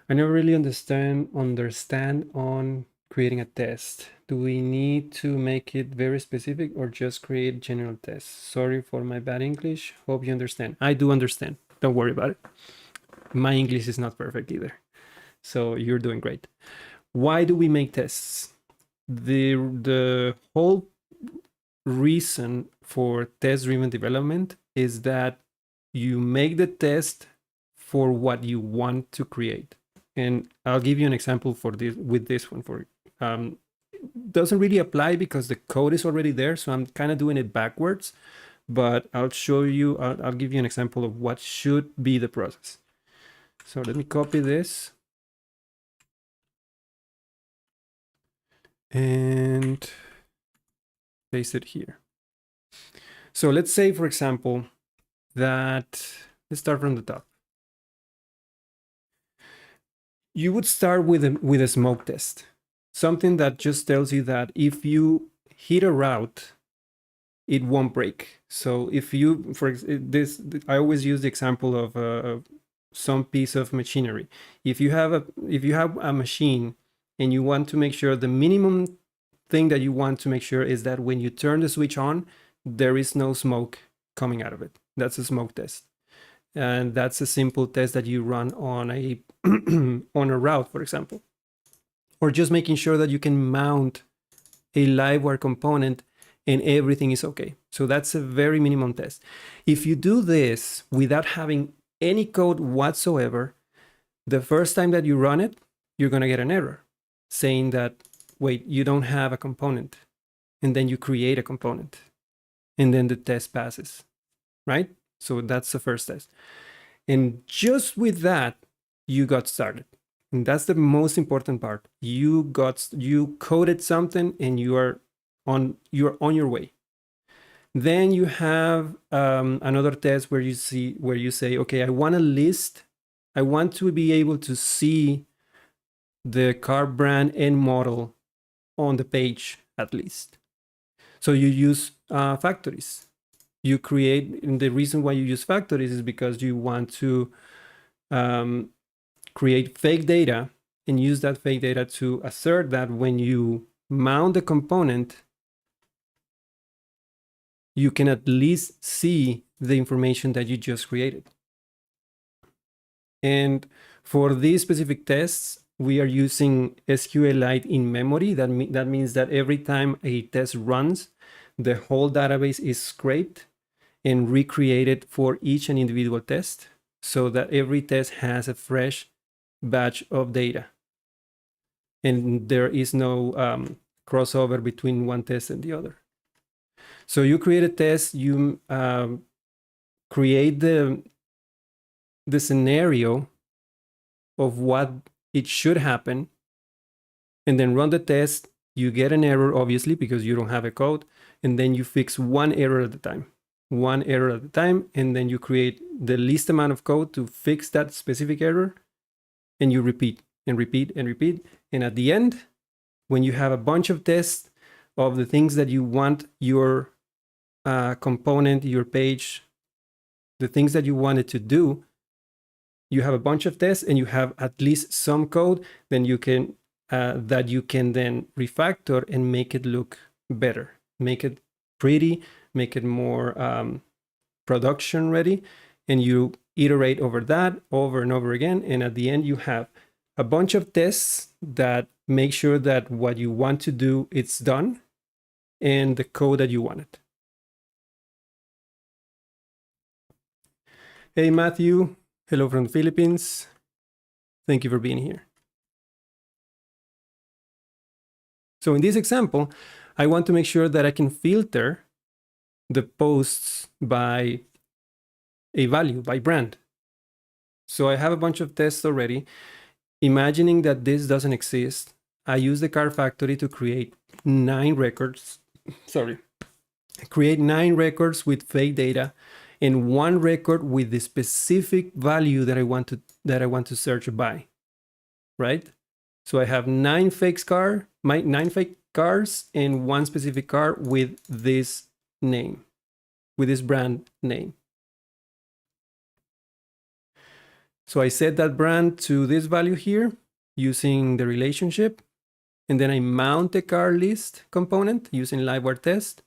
I never really understand on creating a test. Do we need to make it very specific or just create general tests? Sorry for my bad English. Hope you understand. I do understand. Don't worry about it. My English is not perfect either. So you're doing great. Why do we make tests? The whole reason for test-driven development is that you make the test for what you want to create. And I'll give you an example for this with this one. For doesn't really apply because the code is already there, so I'm kind of doing it backwards. But I'll show you. I'll give you an example of what should be the process. So let me copy this and paste it here. So let's say, for example, that let's start from the top. You would start with a smoke test, something that just tells you that if you hit a route, it won't break. So if you, for this, I always use the example of some piece of machinery. If you have a machine and you want to make sure, the minimum thing that you want to make sure is that when you turn the switch on, there is no smoke coming out of it. That's a smoke test. And that's a simple test that you run on a on a route, for example, or just making sure that you can mount a livewire component and everything is okay. So that's a very minimum test. If you do this without having any code whatsoever, the first time that you run it, you're going to get an error saying that, wait, you don't have a component. And then you create a component and then the test passes, right? So that's the first test. And just with that, you got started. And that's the most important part. You coded something and you're on your way. Then you have another test where you say, okay, I want to be able to see the car brand and model on the page at least. So you use factories. You create, and the reason why you use factories is because you want to create fake data and use that fake data to assert that when you mount the component, you can at least see the information that you just created. And for these specific tests, we are using SQLite in memory. That means that every time a test runs, the whole database is scraped and recreated for each and individual test, so that every test has a fresh batch of data. And there is no crossover between one test and the other. So you create a test, you create the scenario of what it should happen, and then run the test. You get an error, obviously, because you don't have a code, and then you fix one error at a time. And then you create the least amount of code to fix that specific error, and you repeat and repeat and repeat. And at the end, when you have a bunch of tests of the things that you want your component, your page, the things that you wanted to do, you have a bunch of tests and you have at least some code, then you can that you can then refactor and make it look better, make it pretty, make it more production ready, and you iterate over that over and over again. And at the end, you have a bunch of tests that make sure that what you want to do, it's done, and the code that you wanted. Hey, Matthew. Hello from the Philippines. Thank you for being here. So in this example, I want to make sure that I can filter the posts by a value, by brand. So I have a bunch of tests already. Imagining that this doesn't exist, I use the car factory to create 9 records. Sorry, create 9 records with fake data and 1 record with the specific value that I want to search by, right? So I have 9 fake cars and 1 specific car with this name, with this brand name. So I set that brand to this value here using the relationship, and then I mount the car list component using LiveWire test.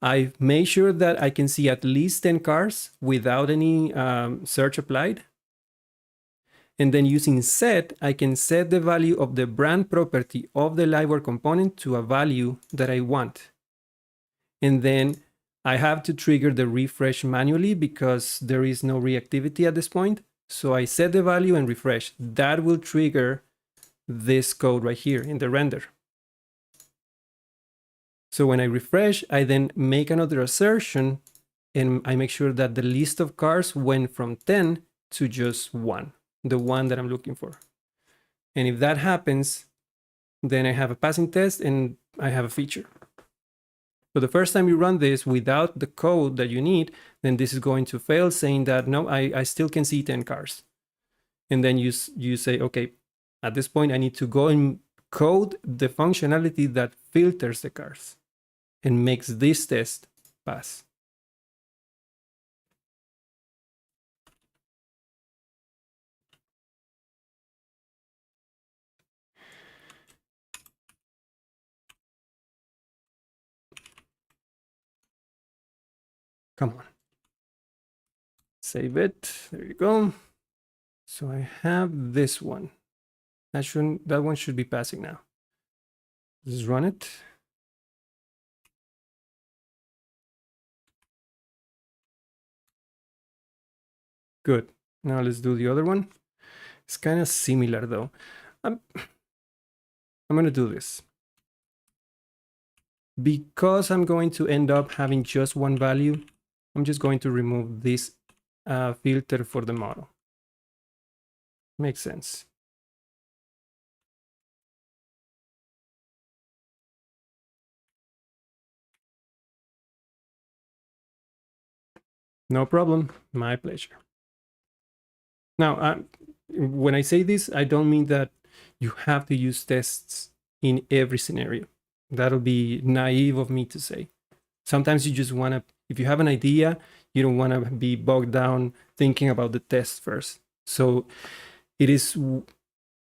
I make sure that I can see at least 10 cars without any search applied. And then using set, I can set the value of the brand property of the LiveWire component to a value that I want. And then I have to trigger the refresh manually because there is no reactivity at this point. So I set the value and refresh. That will trigger this code right here in the render. So when I refresh, I then make another assertion and I make sure that the list of cars went from 10 to just 1, the one that I'm looking for. And if that happens, then I have a passing test and I have a feature. So the first time you run this without the code that you need, then this is going to fail, saying that, no, I still can see 10 cars. And then you say, okay, at this point, I need to go and code the functionality that filters the cars and makes this test pass. Come on. Save it. There you go. So I have this one. That one should be passing now. Let's run it. Good. Now let's do the other one. It's kind of similar though. I'm going to do this. Because I'm going to end up having just one value, I'm just going to remove this filter for the model. Makes sense. No problem. My pleasure. Now, when I say this, I don't mean that you have to use tests in every scenario. That'll be naive of me to say. Sometimes you just want to, if you have an idea, you don't want to be bogged down thinking about the test first. So it is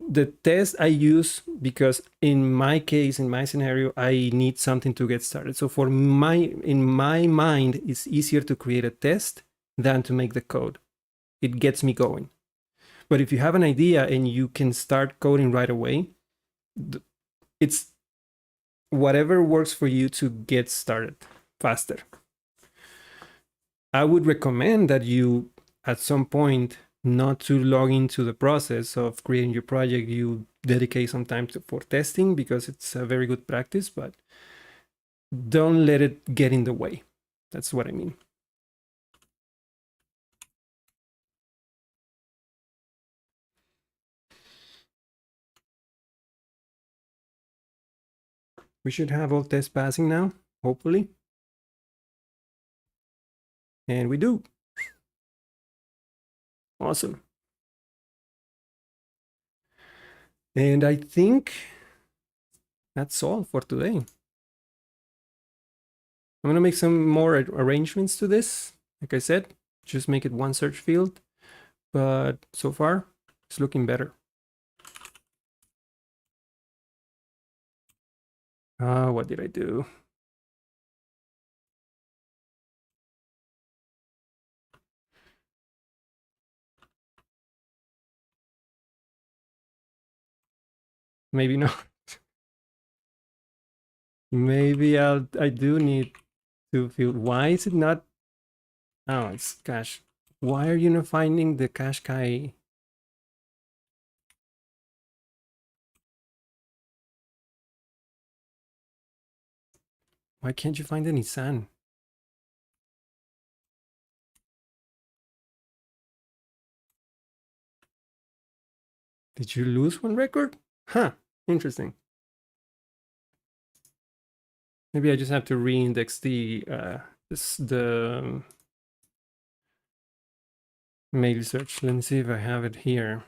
the test I use because in my case, in my scenario, I need something to get started. So in my mind, it's easier to create a test than to make the code. It gets me going. But if you have an idea and you can start coding right away, it's whatever works for you to get started faster. I would recommend that you, at some point, not to log into the process of creating your project, you dedicate some time for testing because it's a very good practice, but don't let it get in the way. That's what I mean. We should have all tests passing now, hopefully. And we do. Awesome. And I think that's all for today. I'm going to make some more arrangements to this. Like I said, just make it one search field. But so far, it's looking better. What did I do? Maybe not. Maybe I do need to field. Why is it not? Oh, it's cache. Why are you not finding the Qashqai? Why can't you find the Nissan? Did you lose one record? Huh. Interesting. Maybe I just have to reindex the mail search. Let me see if I have it here.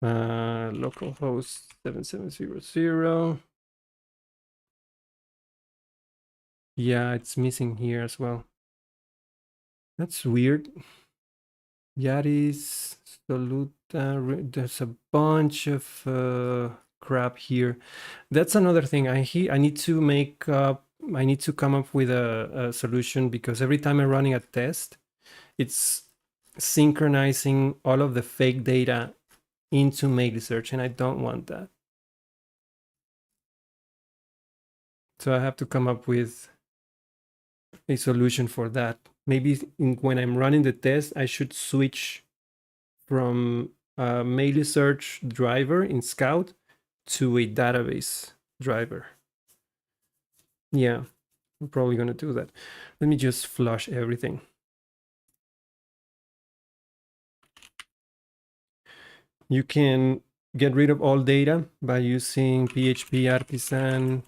Localhost 7700. Yeah, it's missing here as well. That's weird. Yaris, Soluta, there's a bunch of crap here. That's another thing. I need to make up, I need to come up with a solution, because every time I'm running a test, it's synchronizing all of the fake data into mail search, and I don't want that. So I have to come up with a solution for that. Maybe when I'm running the test, I should switch from a mail search driver in Scout to a database driver. Yeah, I'm probably going to do that. Let me just flush everything. You can get rid of all data by using PHP artisan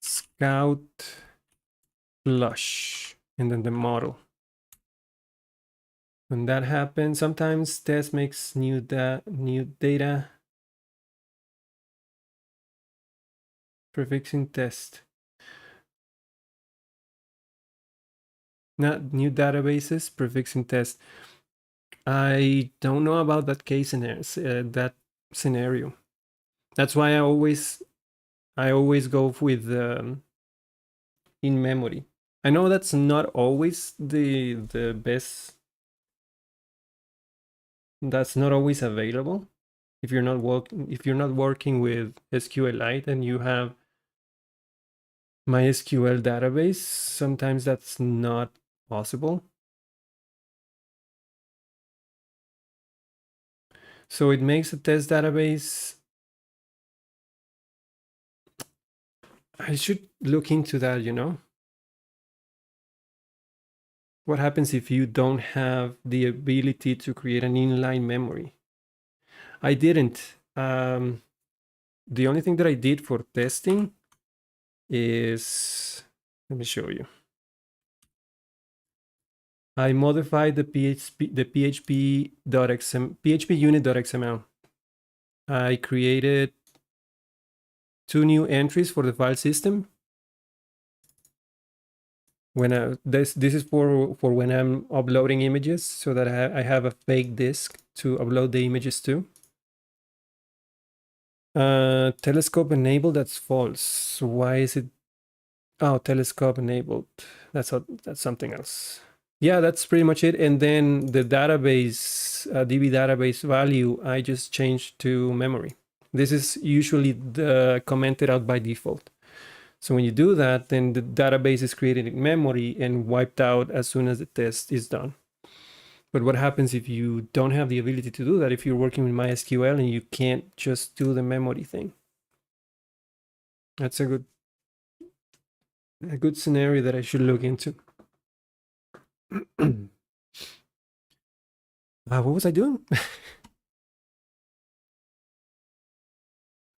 scout flush and then the model. When that happens, sometimes test makes new data. Prefixing test. Not new databases, prefixing test. I don't know about that case that scenario. That's why I always go with in memory. I know that's not always the best. That's not always available. If you're not working with SQLite and you have MySQL database, sometimes that's not possible. So it makes a test database. I should look into that, you know? What happens if you don't have the ability to create an inline memory? I didn't. The only thing that I did for testing is, let me show you. I modified the PHP unit.xml. I created 2 new entries for the file system. When this is for when I'm uploading images, so that I have a fake disk to upload the images to. Telescope enabled, that's false. Why is it? Oh, telescope enabled. That's something else. Yeah, that's pretty much it. And then the database, DB database value, I just changed to memory. This is usually commented out by default. So when you do that, then the database is created in memory and wiped out as soon as the test is done. But what happens if you don't have the ability to do that? If you're working with MySQL and you can't just do the memory thing? That's a good scenario that I should look into. What was I doing?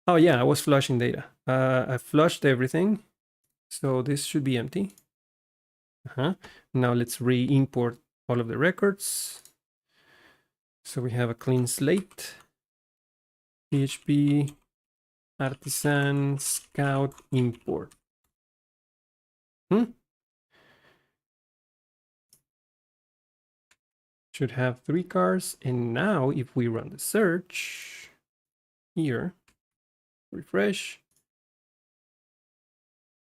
Oh yeah, I was flushing data. I flushed everything. So this should be empty. Now let's re-import all of the records. So we have a clean slate. PHP artisan scout import. Should have 3 cars. And now if we run the search here, refresh.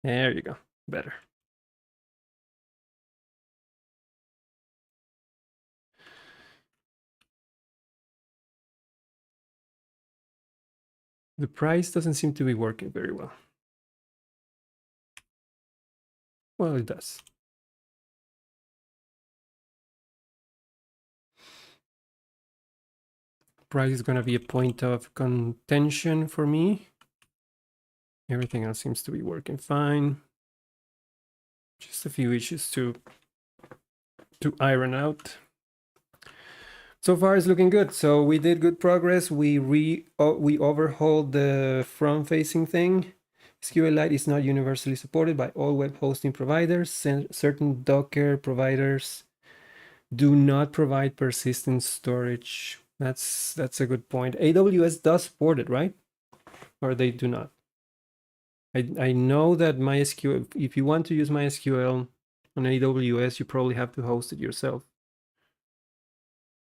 There you go. Better. The price doesn't seem to be working very well. Well, it does. Price is going to be a point of contention for me. Everything else seems to be working fine. Just a few issues to iron out. So far, it's looking good. So we did good progress. We overhauled the front-facing thing. SQLite is not universally supported by all web hosting providers. Certain Docker providers do not provide persistent storage. That's a good point. AWS does support it, right? Or they do not. I know that MySQL, if you want to use MySQL on AWS, you probably have to host it yourself.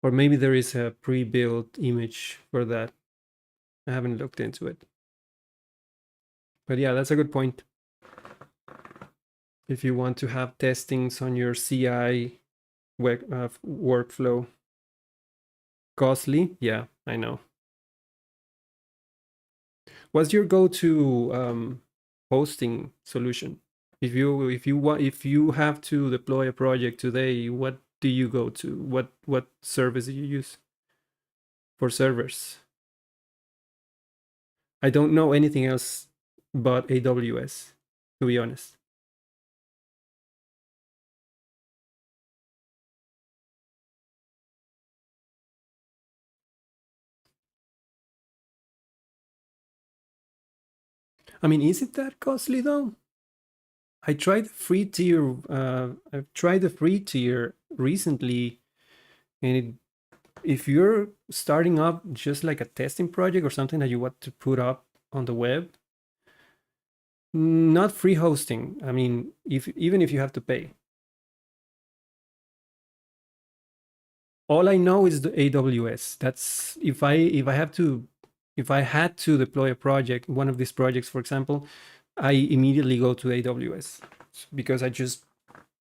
Or maybe there is a pre-built image for that. I haven't looked into it. But yeah, that's a good point. If you want to have testings on your CI workflow. Costly? Yeah, I know. What's your go-to hosting solution? If you have to deploy a project today, what do you go to? What service do you use for servers? I don't know anything else but AWS, to be honest. I mean, is it that costly though? I tried the free tier. I've tried the free tier recently, and if you're starting up just like a testing project or something that you want to put up on the web, not free hosting. I mean, even if you have to pay. All I know is the AWS. That's if I had to deploy a project, one of these projects, for example, I immediately go to AWS because I just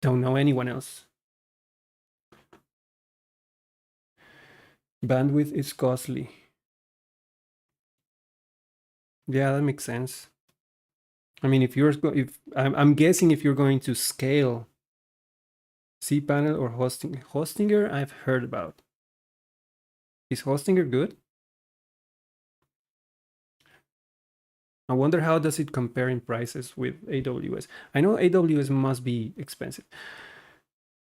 don't know anyone else. Bandwidth is costly. Yeah, that makes sense. I mean, if I'm guessing if you're going to scale cPanel or Hostinger, I've heard about. Is Hostinger good? I wonder how does it compare in prices with AWS. I know AWS must be expensive.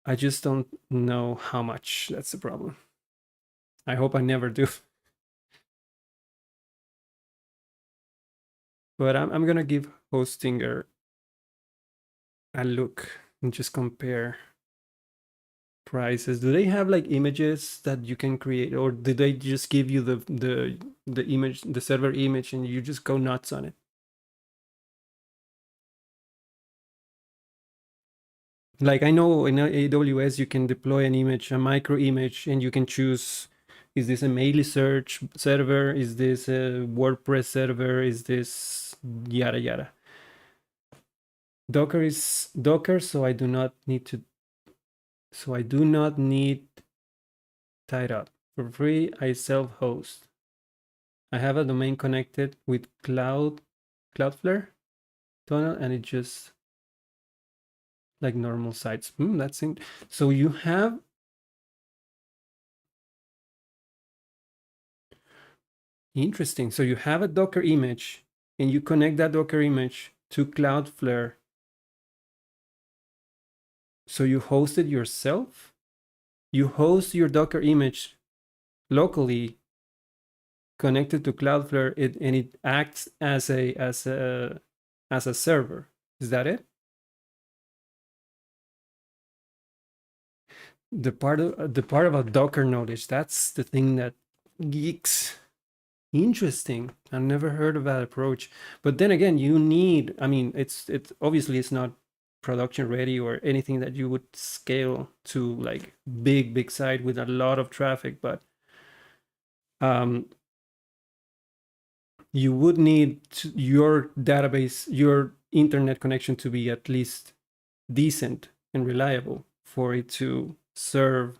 I just don't know how much. That's the problem. I hope I never do. But I'm gonna give Hostinger a look and just compare prices. Do they have like images that you can create, or do they just give you the image, the server image, and you just go nuts on it? Like I know in AWS you can deploy an image, a micro image, and you can choose, is this a Mail search server? Is this a WordPress server? Is this yada yada? Docker is Docker, so I do not need to. So I do not need tied up. For free, I self-host. I have a domain connected with Cloudflare tunnel, and it just like normal sites. That's in. So you have interesting. So you have a Docker image, and you connect that Docker image to Cloudflare. So you host it yourself. You host your Docker image locally, connected to Cloudflare, and it acts as a server. Is that it? The part about Docker knowledge, that's the thing that geeks. Interesting. I've never heard of that approach. But then again, you need, I mean, it's obviously it's not production ready or anything that you would scale to like big site with a lot of traffic, but um you would need your database, your internet connection to be at least decent and reliable for it to serve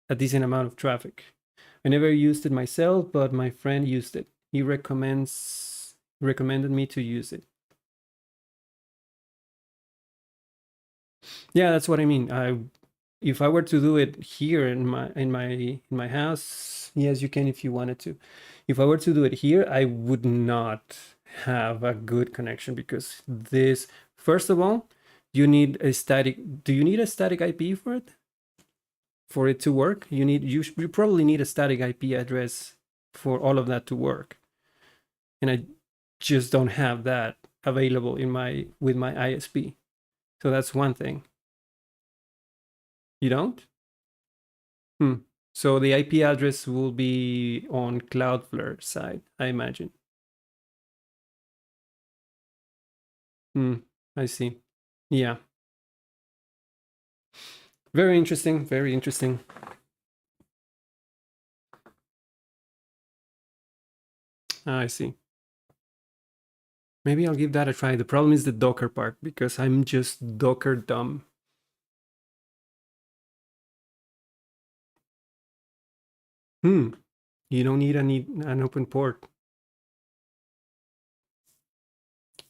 a decent amount of traffic. I never used it myself, but my friend used it. He recommended me to use it. Yeah, that's what I mean. If I were to do it here in my house, yes, you can if you wanted to. If I were to do it here, I would not have a good connection because this, first of all, you need a static. Do you need a static IP for it? for it to work. You probably need a static IP address for all of that to work. And I just don't have that available with my ISP. So that's one thing. You don't? So the IP address will be on Cloudflare side, I imagine. I see. Yeah. Very interesting. Very interesting. I see. Maybe I'll give that a try. The problem is the Docker part because I'm just Docker dumb. You don't need an open port.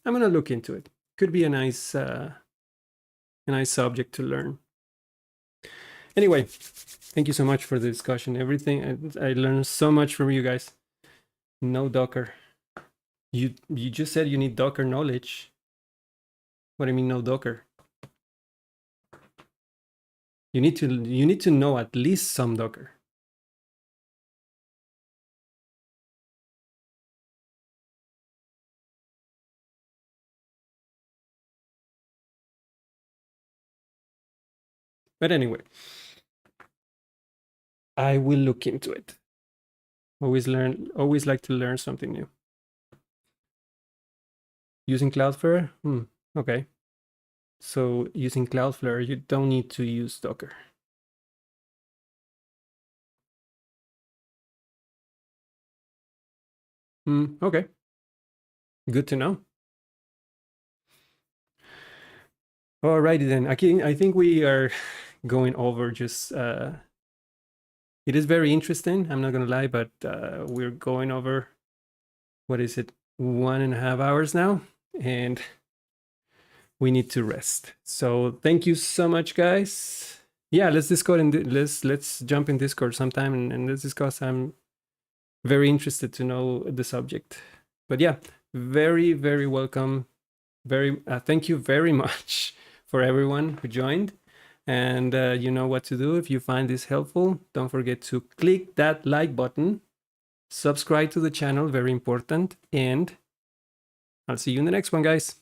I'm gonna look into it. Could be a nice subject to learn. Anyway, thank you so much for the discussion. Everything I learned so much from you guys. No Docker. You just said you need Docker knowledge. What do you mean no Docker? You need to know at least some Docker. But anyway, I will look into it. Always like to learn something new. Using Cloudflare? Okay. So using Cloudflare, you don't need to use Docker. Okay. Good to know. Alrighty then. I think we are going over just it is very interesting, I'm not gonna lie, but we're going over, what is it, 1.5 hours now, and we need to rest. So thank you so much, guys. Yeah, let's Discord and let's jump in Discord sometime and let's discuss. I'm very interested to know the subject. But yeah, very, very welcome. Thank you very much for everyone who joined. And you know what to do. If you find this helpful, don't forget to click that like button, subscribe to the channel, very important, and I'll see you in the next one, guys.